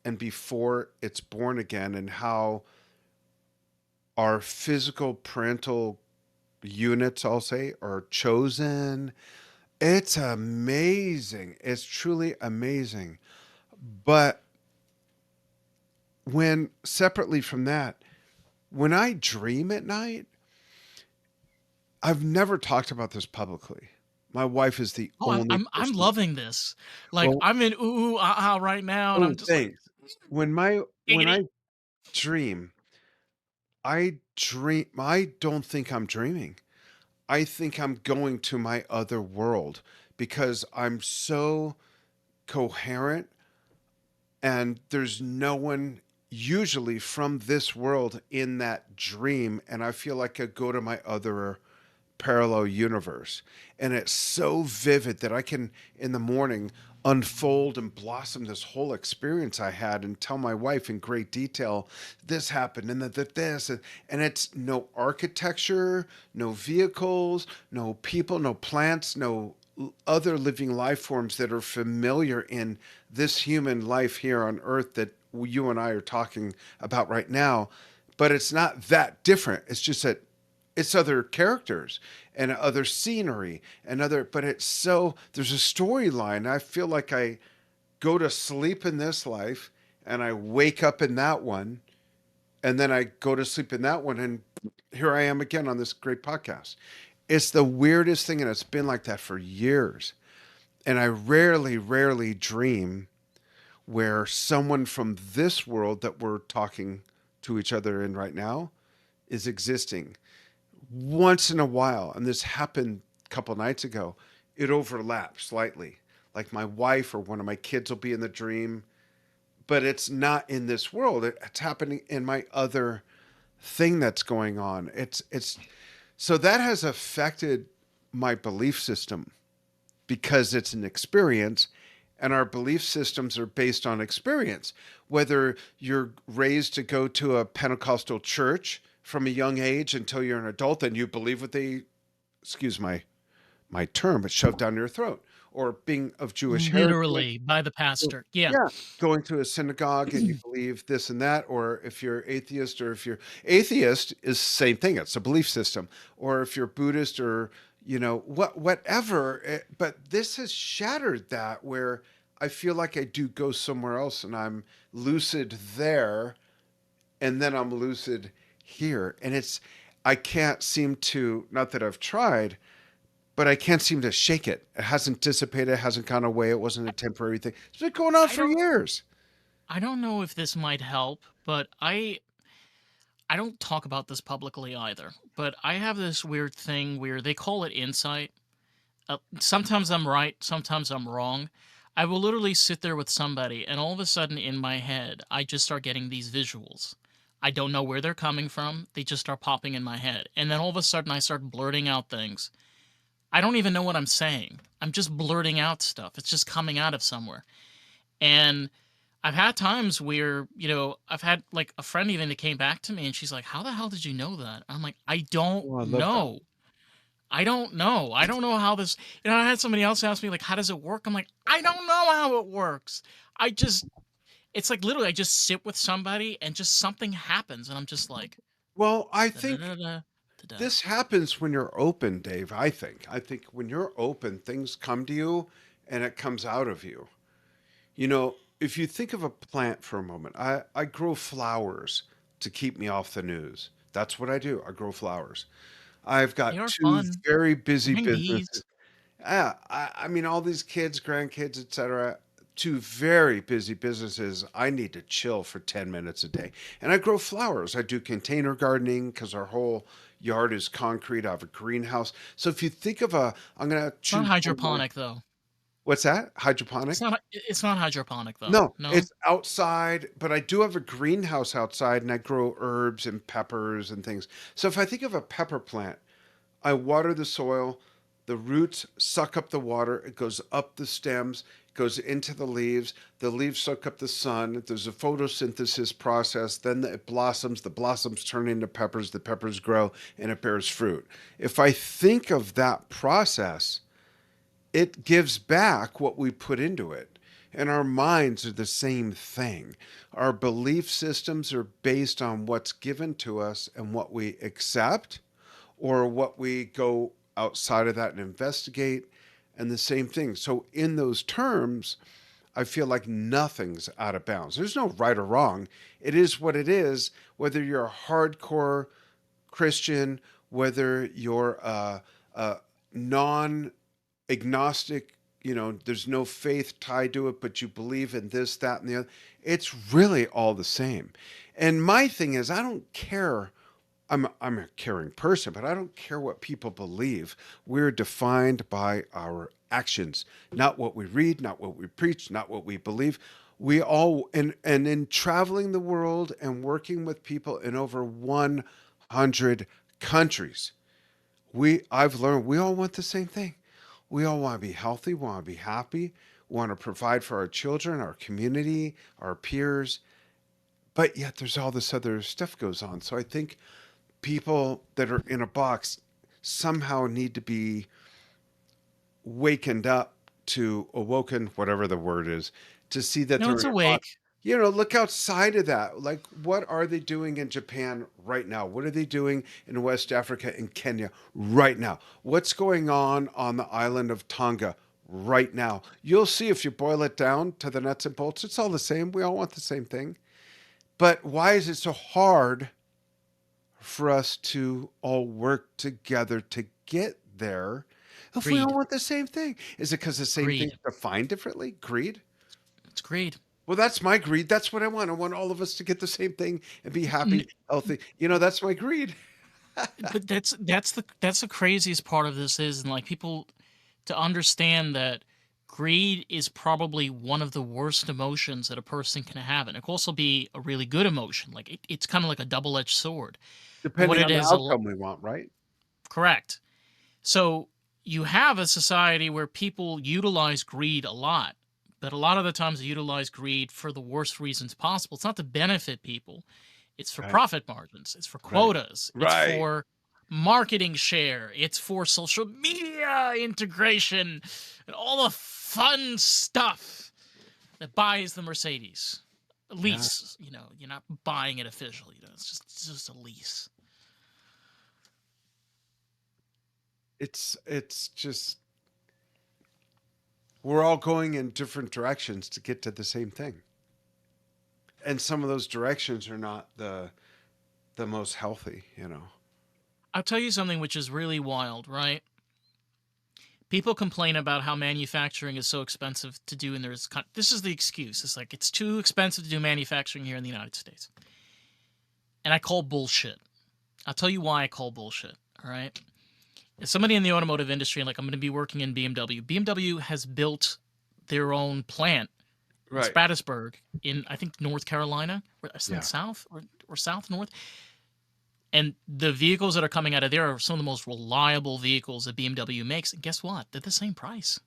and before it's born again, and how our physical parental units, I'll say, are chosen. It's amazing. It's truly amazing. But when separately from that, when I dream at night, I've never talked about this publicly. My wife is the Oh, I'm only I'm I'm person. loving this. Like Well, I'm in ooh ah right now, and oh, I'm just like thanks. When giggity. I dream, I don't think I'm dreaming. I think I'm going to my other world because I'm so coherent and there's no one usually from this world in that dream, and I feel like I go to my other parallel universe, and it's so vivid that I can in the morning unfold and blossom this whole experience I had and tell my wife in great detail this happened and that this, and it's no architecture, no vehicles, no people, no plants, no other living life forms that are familiar in this human life here on earth that you and I are talking about right now. But it's not that different. It's just that it's other characters and other scenery and other, but it's so, there's a storyline. I feel like I go to sleep in this life and I wake up in that one, and then I go to sleep in that one, and here I am again on this great podcast. It's the weirdest thing, and it's been like that for years. And I rarely dream where someone from this world that we're talking to each other in right now is existing. Once in a while, and this happened a couple nights ago, it overlaps slightly. Like my wife or one of my kids will be in the dream, but it's not in this world. It's happening in my other thing that's going on. It's so that has affected my belief system because it's an experience, and our belief systems are based on experience. Whether you're raised to go to a Pentecostal church from a young age until you're an adult and you believe what they, excuse my term, but shoved down your throat, or being of Jewish heritage. Literally by the So, pastor. Yeah. yeah, going to a synagogue and you believe this and that, or if you're atheist, or if you're atheist is the same thing. It's a belief system. Or if you're Buddhist, or whatever. But this has shattered that, where I feel like I do go somewhere else and I'm lucid there, and then I'm lucid here, and I can't seem to, not that I've tried, but I can't seem to shake it. It hasn't dissipated, it hasn't gone away. It wasn't a temporary thing. It's been going on I for don't years. I don't know if this might help, but I don't talk about this publicly either. But I have this weird thing where they call it insight. Sometimes I'm right, sometimes I'm wrong. I will literally sit there with somebody, and all of a sudden in my head, I just start getting these visuals. I don't know where they're coming from. They just start popping in my head. And then all of a sudden, I start blurting out things. I don't even know what I'm saying. I'm just blurting out stuff. It's just coming out of somewhere. And I've had times where, I've had like a friend even that came back to me and she's like, how the hell did you know that? I'm like, I don't Oh, I love that. know. I don't know. I don't know how this. I had somebody else ask me like, "How does it work?" I'm like, I don't know how it works. I just, it's like literally, I just sit with somebody and just something happens, and I'm just like, Well, I da da think da da da da. this happens when you're open, Dave. I think when you're open, things come to you and it comes out of you. You know, if you think of a plant for a moment, I grow flowers to keep me off the news. That's what I do. I grow flowers. I've They got are two fun. very They busy bring businesses. bees. Yeah, I mean, all these kids, grandkids, etc. Two very busy businesses. I need to chill for 10 minutes a day. And I grow flowers. I do container gardening because our whole yard is concrete. I have a greenhouse. So if you think of I'm going to It's not choose one of my, hydroponic though. what's that? Hydroponic? It's not hydroponic though. No, No. it's outside, but I do have a greenhouse outside and I grow herbs and peppers and things. So if I think of a pepper plant, I water the soil, the roots suck up the water, it goes up the stems, goes into the leaves soak up the sun, there's a photosynthesis process, then it blossoms, the blossoms turn into peppers, the peppers grow, and it bears fruit. If I think of that process, it gives back what we put into it. And our minds are the same thing. Our belief systems are based on what's given to us and what we accept or what we go outside of that and investigate. And the same thing. So, in those terms, I feel like nothing's out of bounds. There's no right or wrong. It is what it is, whether you're a hardcore Christian, whether you're a non agnostic, there's no faith tied to it, but you believe in this, that, and the other. It's really all the same. And my thing is, I don't care. I'm a caring person, but I don't care what people believe. We're defined by our actions, not what we read, not what we preach, not what we believe. We all and in traveling the world and working with people in over 100 countries, I've learned we all want the same thing. We all want to be healthy, want to be happy, want to provide for our children, our community, our peers, but yet there's all this other stuff goes on. So I think people that are in a box somehow need to be wakened up to awoken, whatever the word is, to see that No, they're it's in a box. awake. Look outside of that. Like, what are they doing in Japan right now? What are they doing in West Africa and Kenya right now? What's going on the island of Tonga right now? You'll see if you boil it down to the nuts and bolts, it's all the same. We all want the same thing. But why is it so hard for us to all work together to get there if we all Greed. want the same thing? Is it because the same thing's Greed. defined differently? Greed? It's greed. Well, that's my greed. That's what I want. I want all of us to get the same thing and be happy, healthy. That's my greed. But that's the craziest part of this is, and like people to understand that greed is probably one of the worst emotions that a person can have, and it can also be a really good emotion. Like it's kind of like a double-edged sword. But what Depending it on the is, outcome we want, right? correct. So you have a society where people utilize greed a lot, but a lot of the times they utilize greed for the worst reasons possible. It's not to benefit people. It's for Right. profit margins. It's for Right. quotas. It's Right. for marketing share. It's for social media integration and all the fun stuff that buys the Mercedes. A Yeah. lease, you're not buying it officially. It's just a lease. It's just we're all going in different directions to get to the same thing. And some of those directions are not the most healthy. I'll tell you something which is really wild, right? People complain about how manufacturing is so expensive to do, and this is the excuse. It's like it's too expensive to do manufacturing here in the United States, and I call bullshit. I'll tell you why I call bullshit. All right, as somebody in the automotive industry, like I'm going to be working in BMW. BMW has built their own plant in Right. Spartanburg, in I think North Carolina, or something Yeah. south or south north. And the vehicles that are coming out of there are some of the most reliable vehicles that BMW makes. And guess what? They're the same price.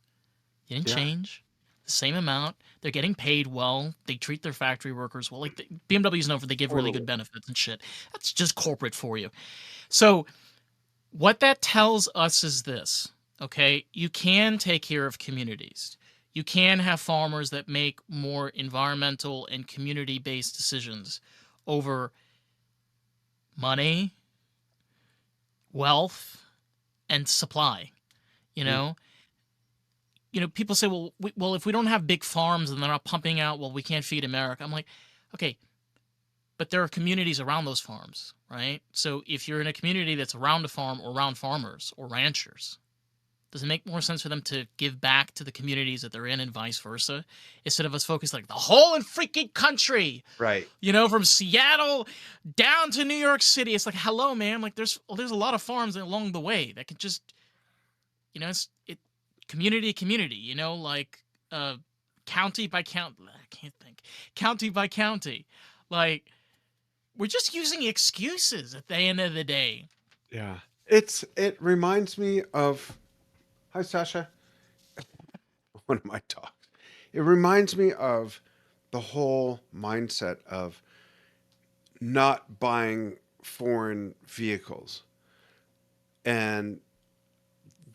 They didn't Yeah. change. The same amount. They're getting paid well. They treat their factory workers well. Like BMW's known for they give really good Totally. benefits and shit. That's just corporate for you. So What that tells us is this, okay? You can take care of communities. You can have farmers that make more environmental and community-based decisions over money, wealth, and supply, you Mm. know? People say, well, if we don't have big farms and they're not pumping out, well, we can't feed America. I'm like, okay, but there are communities around those farms, right? So if you're in a community that's around a farm or around farmers or ranchers, does it make more sense for them to give back to the communities that they're in and vice versa, instead of us focus like the whole in freaking country, Right. from Seattle down to New York City? It's like, hello, man. Like there's a lot of farms along the way that could just, it community to community, like uh county by county. I can't think. County by county. Like we're just using excuses at the end of the day. Yeah. It reminds me of, hi Sasha, one of my dogs. It reminds me of the whole mindset of not buying foreign vehicles and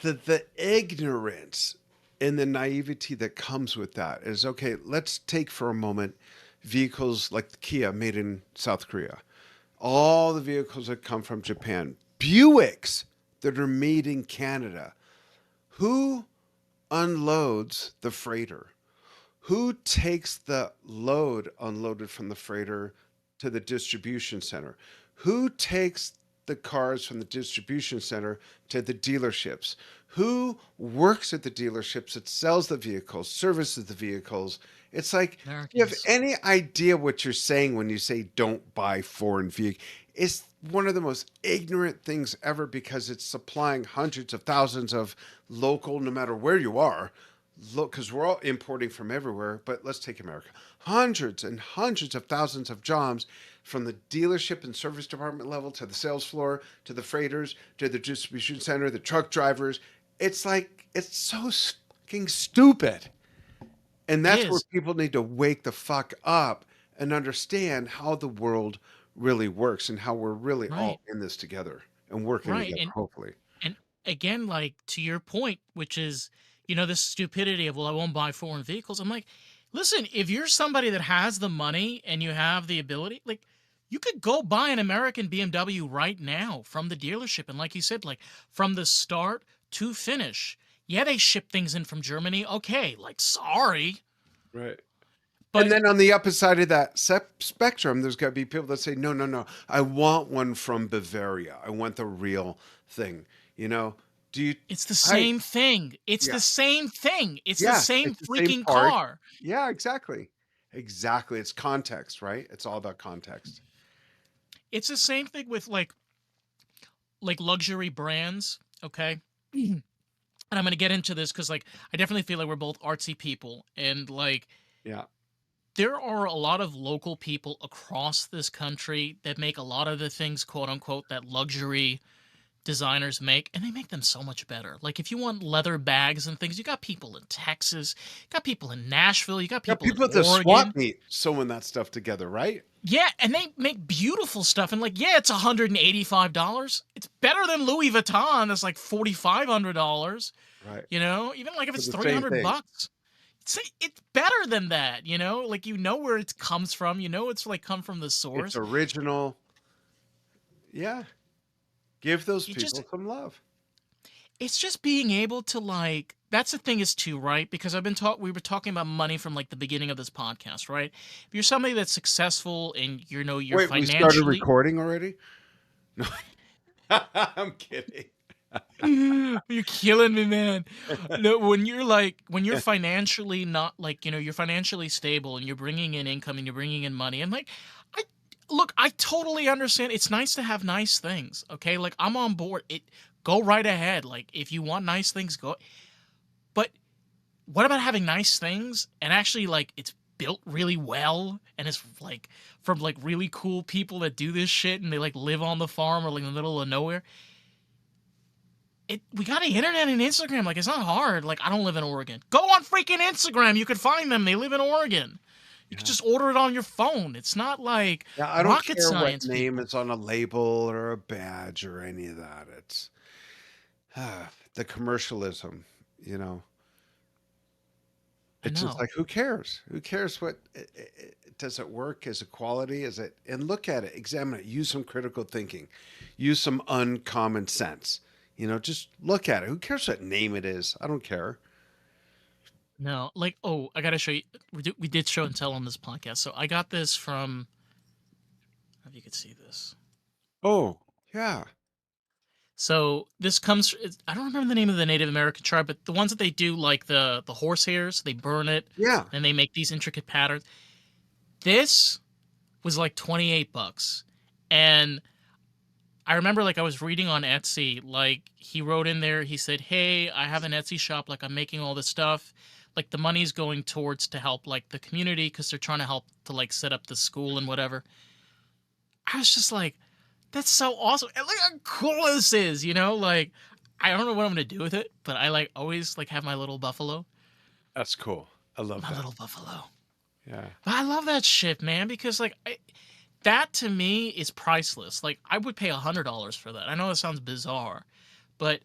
the ignorance and the naivety that comes with that is, okay, let's take for a moment vehicles like the Kia made in South Korea. All the vehicles that come from Japan, Buicks that are made in Canada. Who unloads the freighter? Who takes the load unloaded from the freighter to the distribution center? Who takes the cars from the distribution center to the dealerships? Who works at the dealerships that sells the vehicles, services the vehicles? It's like, do you have Americans. any idea what you're saying when you say don't buy foreign vehicles? It's one of the most ignorant things ever because it's supplying hundreds of thousands of local, no matter where you are, look, because we're all importing from everywhere, but let's take America. Hundreds and hundreds of thousands of jobs from the dealership and service department level to the sales floor, to the freighters, to the distribution center, the truck drivers. It's like, it's so fucking stupid. And It that's where is. people need to wake the fuck up and understand how the world really works and how we're really Right. all in this together and working Right. together, hopefully. And again, like to your point, which is, this stupidity of, well, I won't buy foreign vehicles. I'm like, listen, if you're somebody that has the money and you have the ability, like you could go buy an American BMW right now from the dealership. And like you said, like from the start to finish. Yeah, they ship things in from Germany. Okay, like sorry. Right. And But then on the opposite side of that spectrum, there's got to be people that say, no, no, no, I want one from Bavaria. I want the real thing. You know, do you, it's the I, same thing. It's yeah, the same thing. It's the yeah, same it's the same freaking part. car. Yeah, exactly. Exactly. It's context, right? It's all about context. It's the same thing with like luxury brands, okay? And I'm going to get into this cuz like I definitely feel like we're both artsy people and like Yeah. there are a lot of local people across this country that make a lot of the things quote unquote that luxury designers make, and they make them so much better. Like if you want leather bags and things, you got people in Texas, you got people in Nashville, you got Yeah. people in People at the swap Oregon. meet sewing that stuff together, right? Yeah, and they make beautiful stuff. And like, yeah, it's $185. It's better than Louis Vuitton. That's like $4,500. Right. Even like if For it's the three same hundred thing. bucks, it's better than that. Like where it comes from. It's like come from the It's source. original. Yeah. Give those You just people some love. it's just being able to like. That's the thing is too, right? Because we were talking about money from like the beginning of this podcast, right? If you're somebody that's successful and you're Wait, we started financially. recording already? No, I'm kidding. You're killing me, man. No, when you're financially not like, you're financially stable and you're bringing in income and you're bringing in money. And like, I look, I totally understand. It's nice to have nice things. Okay. Like I'm on board. Go right ahead. Like if you want nice things, go. But what about having nice things and actually like it's built really well and it's like from like really cool people that do this shit and they like live on the farm or like in the middle of nowhere? We got the internet and Instagram. Like, it's not hard. Like, I don't live in Oregon. Go on freaking Instagram. You could find them. They live in Oregon. You could Yeah. just order it on your phone. It's not like Yeah, I don't rocket care what science, name people. is on a label or a badge or any of that. It's the commercialism, you know. I It's just know. like, who cares? Who cares what does it work? Is it quality? Is it? And look at it, examine it, use some critical thinking, use some uncommon sense. Just look at it. Who cares what name it is? I don't care. No, like, oh, I gotta show you. We did show and tell on this podcast. So I got this from. If you could see this. Oh, yeah. So this comes. I don't remember the name of the Native American tribe, but the ones that they do like the horse hairs, they burn it, Yeah. and they make these intricate patterns. This was like $28, and I remember like I was reading on Etsy, like he wrote in there, he said, "Hey, I have an Etsy shop, like I'm making all this stuff. Like the money's going towards to help like the community because they're trying to help to like set up the school and whatever." I was just like, that's so awesome. And look how cool this is, Like I don't know what I'm gonna do with it, but I like always like have my little buffalo. That's cool. I love My that. little buffalo. Yeah. But I love that shit, man, because like that to me is priceless. Like I would pay $100 for that. I know it sounds bizarre, but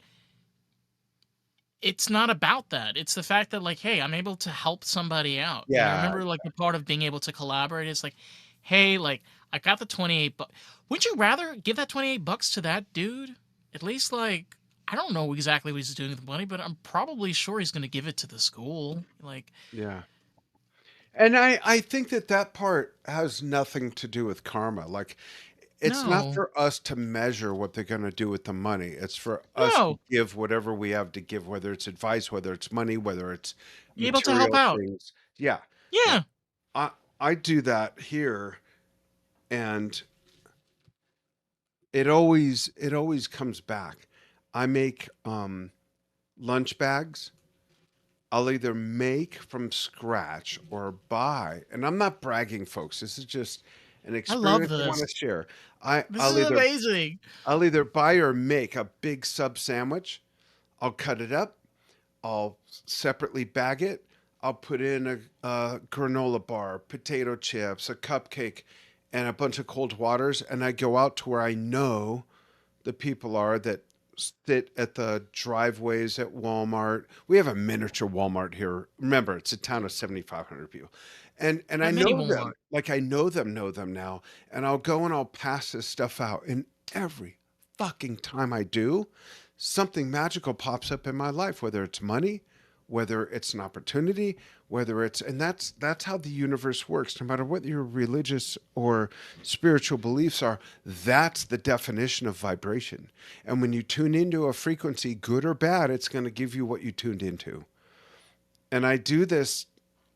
it's not about that. It's the fact that like, hey, I'm able to help somebody out. And I Yeah. remember like the part of being able to collaborate is like, hey, like I got the 28 bucks. Wouldn't you rather give that 28 bucks to that dude? At least like I don't know exactly what he's doing with the money, but I'm probably sure he's going to give it to the school. Like, Yeah. And I think that part has nothing to do with karma. Like, it's not no. for us to measure what they're going to do with the money. It's for us to No. give whatever we have to give, whether it's advice, whether it's money, whether it's Be able to help material out. things. Yeah. Yeah. Yeah. I I do that here, and it always comes back. I make lunch bags. I'll either make from scratch or buy, and I'm not bragging, folks. This is just an I love experience I want this. to share. I This I'll is either amazing. I'll either buy or make a big sub sandwich. I'll cut it up. I'll separately bag it. I'll put in a granola bar, potato chips, a cupcake, and a bunch of cold waters, and I go out to where I know the people are that sit at the driveways at Walmart. We have a miniature Walmart here. Remember, it's a town of 7,500 people. And A I mini know them. Walmart. Like I know them now. And I'll go and I'll pass this stuff out. And every fucking time I do, something magical pops up in my life, whether it's money, whether it's an opportunity, whether it's and that's how the universe works. No matter what your religious or spiritual beliefs are, that's the definition of vibration. And when you tune into a frequency, good or bad, it's going to give you what you tuned into. And I do this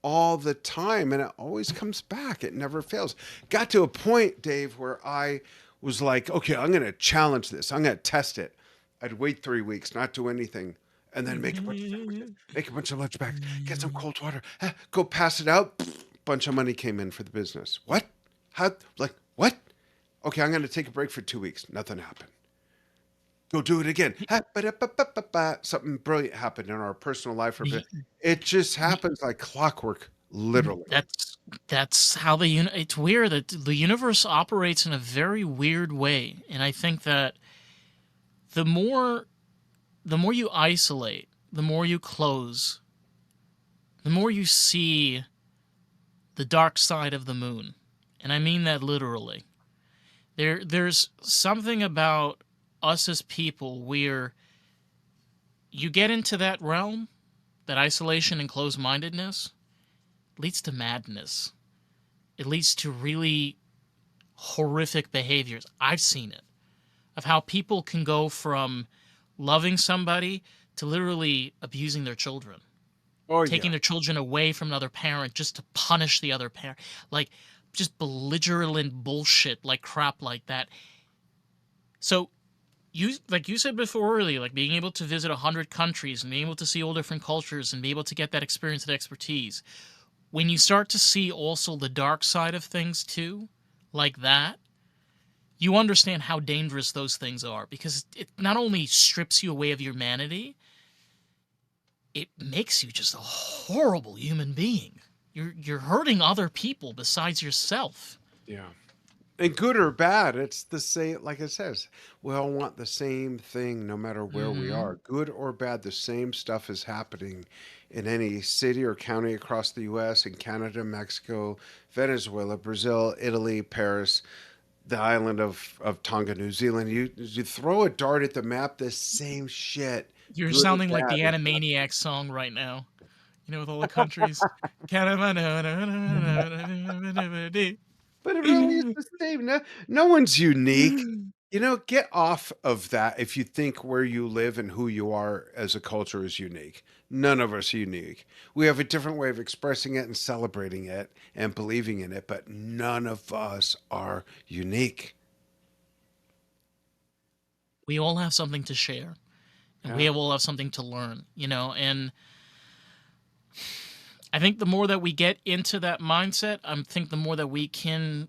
all the time and it always comes back. It never fails. Got to a point, Dave, where I was like, okay, I'm going to challenge this. I'm going to test it. I'd wait 3 weeks, not do anything, and then make a bunch of sandwiches, make a bunch of lunch bags, get some cold water, go pass it out. Bunch of money came in for the business. What? How? Like, what? Okay, I'm going to take a break for 2 weeks. Nothing happened. Go do it again. Something brilliant happened in our personal life. The, It just the, happens like clockwork, literally. that's how it's weird that the universe operates in a very weird way, and I think that the more the more you isolate, the more you close, the more you see the dark side of the moon. And I mean that literally. There's something about us as people where you get into that realm, that isolation and closed-mindedness leads to madness. It leads to really horrific behaviors. I've seen it. Of how people can go from loving somebody to literally abusing their children, Oh taking yeah. their children away from another parent just to punish the other parent. Like just belligerent bullshit like crap like that. So you like you said before earlier, like being able to visit 100 countries and being able to see all different cultures and be able to get that experience and expertise. When you start to see also the dark side of things too, like that, you understand how dangerous those things are because it not only strips you away of your humanity, it makes you just a horrible human being. You're hurting other people besides yourself. Yeah. And good or bad, it's the same. Like it says, we all want the same thing no matter where we Hmm. are. Good or bad, the same stuff is happening in any city or county across the US, in Canada, Mexico, Venezuela, Brazil, Italy, Paris, the island of Tonga, New Zealand. You throw a dart at the map, the same shit, You're good or sounding like bad, the is Animaniacs song right now. You know, with all the countries. but it really is the same. No one's unique. Get off of that if you think where you live and who you are as a culture is unique. None of us are unique. We have a different way of expressing it and celebrating it and believing in it, but none of us are unique. We all have something to share, and we Yeah. all have something to learn, and I think the more that we get into that mindset, I think the more that we can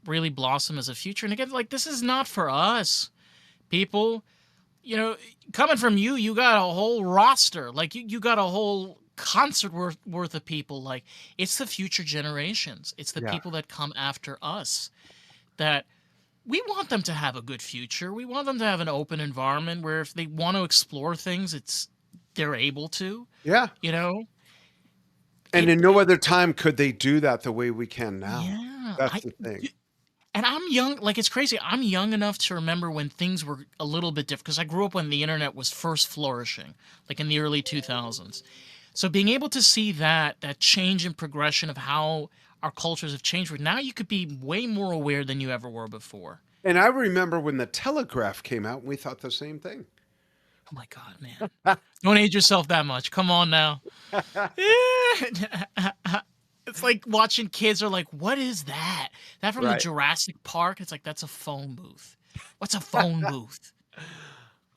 really blossom as a future. And again, like, this is not for us, people. You know, coming from you, you got a whole roster. Like, you got a whole concert worth of people. Like, it's the future generations. It's the Yeah. people that come after us that we want them to have a good future. We want them to have an open environment where if they want to explore things, they're able to, Yeah. you know? And in no other time could they do that the way we can now. Yeah, That's the thing. and I'm young. Like, it's crazy. I'm young enough to remember when things were a little bit different because I grew up when the internet was first flourishing, like in the early 2000s. So being able to see that change and progression of how our cultures have changed, where now you could be way more aware than you ever were before. And I remember when the telegraph came out, we thought the same thing. Oh my God, man! Don't age yourself that much. Come on now. It's like watching kids are like, "What is that? That from the Right. Jurassic Park?" It's like, "That's a phone booth." What's a phone booth?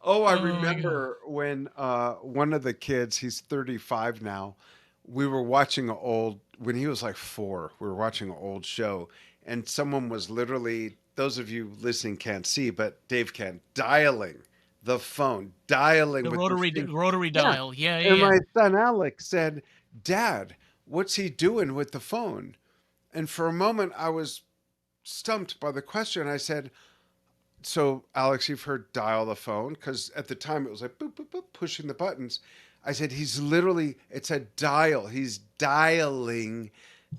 Oh, I Oh my God. remember when one of the kids, he's 35 now, we were watching an old, when he was like 4, we were watching an old show, and someone was literally, those of you listening can't see, but Dave can, dialing the phone, dialing The with this thing. rotary Yeah. dial. Yeah, yeah, And yeah. my son Alex said, Dad, what's he doing with the phone? And for a moment, I was stumped by the question. I said, so Alex, you've heard dial the phone because at the time it was like boop boop boop pushing the buttons. I said he's literally it's a dial. He's dialing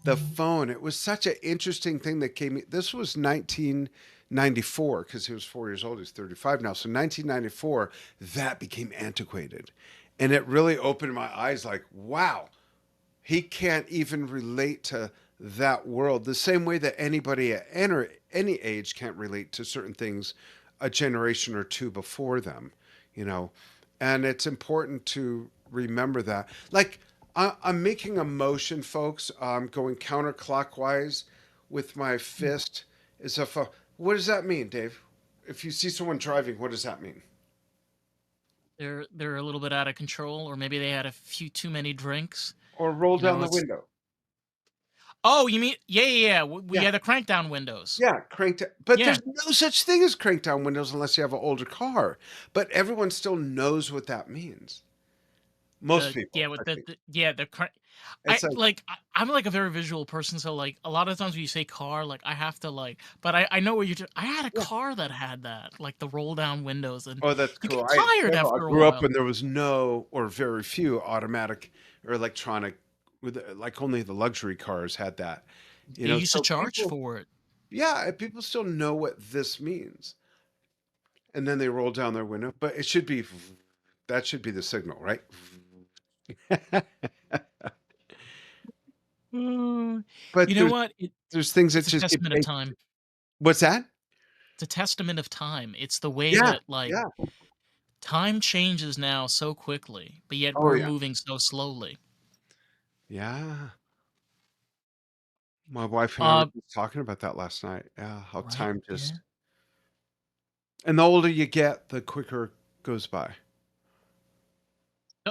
the phone. It was such an interesting thing that came. This was 1994 because he was 4 years old. He's 35 now. So 1994, that became antiquated, and it really opened my eyes. Like wow, he can't even relate to that world the same way that anybody at any age can't relate to certain things a generation or two before them, you know. And it's important to remember that. Like, I'm making a motion, folks. I'm going counterclockwise with my fist. As if, what does that mean, Dave? If you see someone driving, what does that mean? They're a little bit out of control, or maybe they had a few too many drinks. Or roll down the It's window. oh, you mean yeah, yeah, yeah. We Yeah. had the crank down windows. Yeah, cranked. But Yeah, there's no such thing as crank down windows unless you have an older car. But everyone still knows what that means. Most yeah, people, with I think. the crank. It's like, I'm like a very visual person, so like a lot of times when you say car, like I have to like, but I know what you're. I had a yeah. car that had that, like the roll down windows, and Oh, that's you cool. get tired I after a grew up while. when there was no or very few automatic or electronic with like only the luxury cars had that. They used to So charge people, for it. yeah, people still know what this means. And then they roll down their window, but it should be that should be the signal, right? Mm, But you know what? there's things that It's a just get testament of baked. time. What's that? It's a testament of time. It's the way Yeah, that like yeah. time changes now so quickly, but yet Oh, we're yeah. moving so slowly. Yeah. My wife and I were Uh, just talking about that last night. Yeah, how right? time Yeah. just and the older you get, the quicker it goes by.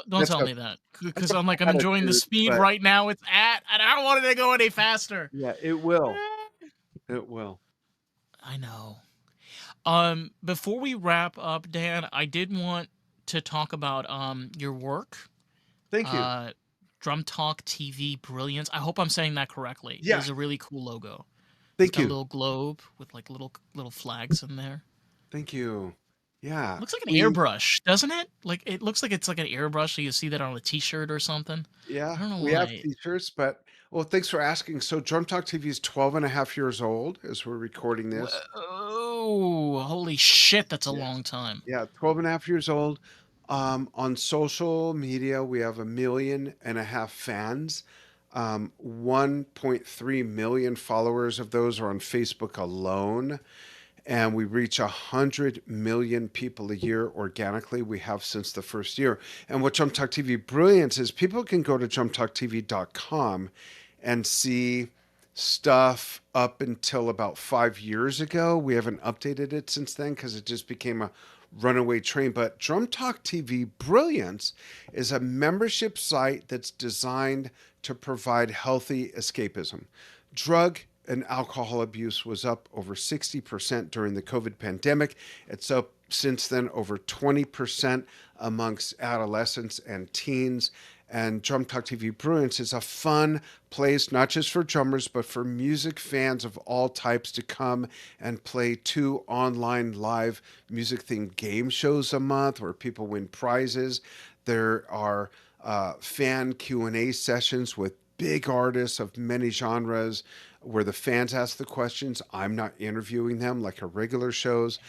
Don't That's tell a me that that's because a I'm like I'm enjoying the platitude, speed but right now it's at, and I don't want it to go any faster. yeah, it will. Eh, It will. I know. Before we wrap up, Dan, I did want to talk about your work, Thank you. uh, Drum Talk TV Brilliance. I hope I'm saying that correctly. It Yeah. is a really cool logo. It's Thank got a you. little globe with like little flags in there. Thank you. Yeah. Looks like an We airbrush, doesn't it? Like it looks like it's like an airbrush. So you see that on a T-shirt or something. Yeah, I don't know we have why. t-shirts, but well, thanks for asking. So Drum Talk TV is 12 and a half years old as we're recording this. Whoa! Holy shit! That's a Yeah. long time. Yeah, 12 and a half years old. On social media, we have 1.5 million fans. 1.3 million followers of those are on Facebook alone. And we reach 100 million people a year organically. We have since the first year. And what Jump Talk TV brilliance is, people can go to jumptalktv.com and see stuff up until about 5 years ago. We haven't updated it since then because it just became a runaway train. But Drum Talk TV Brilliance is a membership site that's designed to provide healthy escapism. Drug and alcohol abuse was up over 60% during the COVID pandemic. It's up since then over 20% amongst adolescents and teens. And Drum Talk TV Brilliance is a fun place, not just for drummers, but for music fans of all types to come and play 2 online live music themed game shows a month where people win prizes. There are fan Q&A sessions with big artists of many genres where the fans ask the questions. I'm not interviewing them like a regular shows.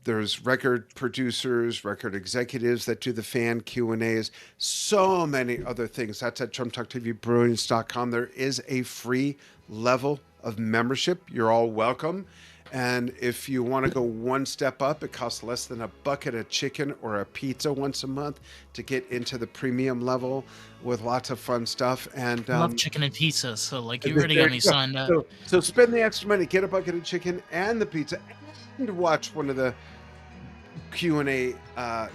There's record producers, record executives that do the fan Q&As, so many other things. That's at drumtalktvbrilliance.com. There is a free level of membership. You're all welcome. And if you want to go one step up, it costs less than a bucket of chicken or a pizza once a month to get into the premium level with lots of fun stuff. And I love chicken and pizza, so like you and already there got me you go. signed up. So spend the extra money, get a bucket of chicken and the pizza, and watch one of the Q&A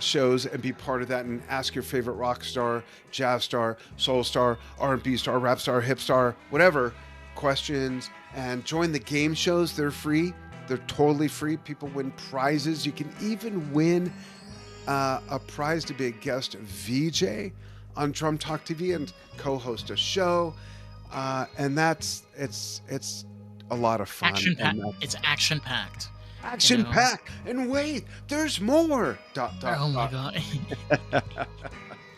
shows and be part of that and ask your favorite rock star, jazz star, soul star, R&B star, rap star, hip star, whatever questions, and join the game shows. They're free. They're totally free. People win prizes. You can even win a prize to be a guest VJ on Drum Talk TV and co-host a show. And it's a lot of fun. Action packed. And It's action packed. action packed. And wait, there's more. Oh my god.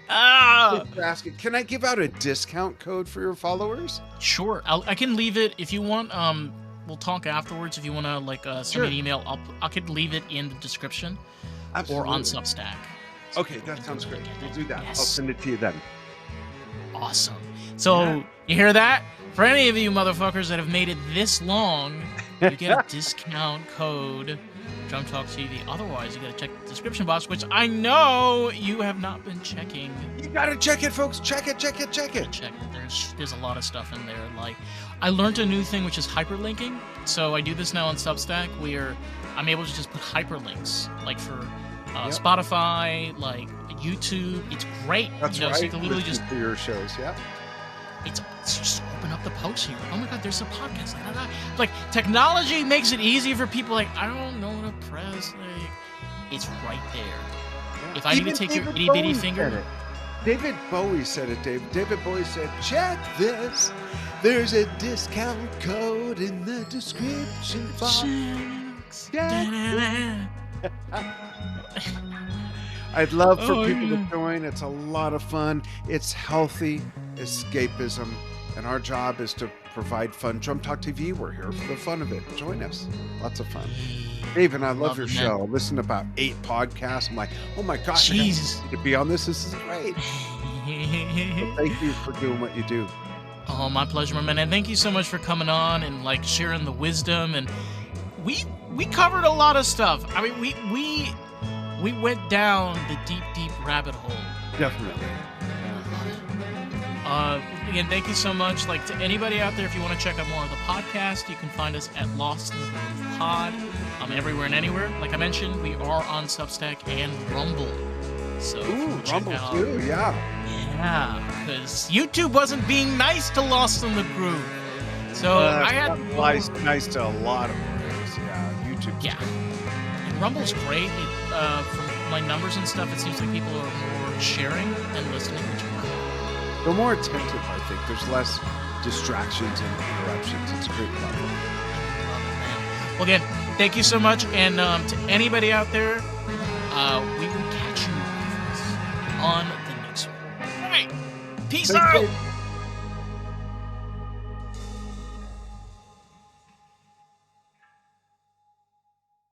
Ah. Thanks for asking. Can I give out a discount code for your followers? Sure. I can leave it if you want. We'll talk afterwards if you want to like send me an email. I could leave it in the description or on Substack. So Okay, that sounds great. get We'll it. do that. Yes. I'll send it to you then. Awesome. So you hear that? For any of you motherfuckers that have made it this long, you get a discount code, Drum Talk TV. Otherwise, you gotta check the description box, which I know you have not been checking. You gotta check it, folks. Check it. Check. There's a lot of stuff in there. Like, I learned a new thing, which is hyperlinking. So I do this now on Substack, where I'm able to just put hyperlinks, like for Spotify, like YouTube. It's great. That's you know, right. so you can literally Listen just to your shows. Yeah. it's just open up the post here. Oh my god, there's a podcast. Like technology makes it easy for people. Like I don't know what to press. Like it's right there. Yeah. If I need to take your itty bitty finger. David Bowie said it, Dave. David Bowie said, check this. There's a discount code in the description box. I'd love for people to join. It's a lot of fun. It's healthy escapism. And our job is to provide fun. Drum Talk TV, we're here for the fun of it. Join us. Lots of fun. Dave, and I love your show. I listened to about 8 podcasts. I'm like, oh my gosh, Jesus. I got to be on this. This is great. So thank you for doing what you do. Oh, my pleasure, my man. And thank you so much for coming on and like sharing the wisdom. And we covered a lot of stuff. I mean, we went down the deep rabbit hole. Definitely. Again, thank you so much. Like to anybody out there, if you want to check out more of the podcast, you can find us at Lost in the Groove Pod. Everywhere and anywhere. Like I mentioned, we are on Substack and Rumble. So Rumble too, yeah. Yeah, because YouTube wasn't being nice to Lost in the Groove. So I had to go... nice to a lot of ways. Yeah, YouTube. Yeah. And Rumble's great. From my numbers and stuff, it seems like people are more sharing and listening, which is They're more attentive, I think. There's less distractions and interruptions. It's a great platform. Love it, man. Well, again, thank you so much. And to anybody out there, we will catch you on the next one. All right. Peace Thanks, out. Dave.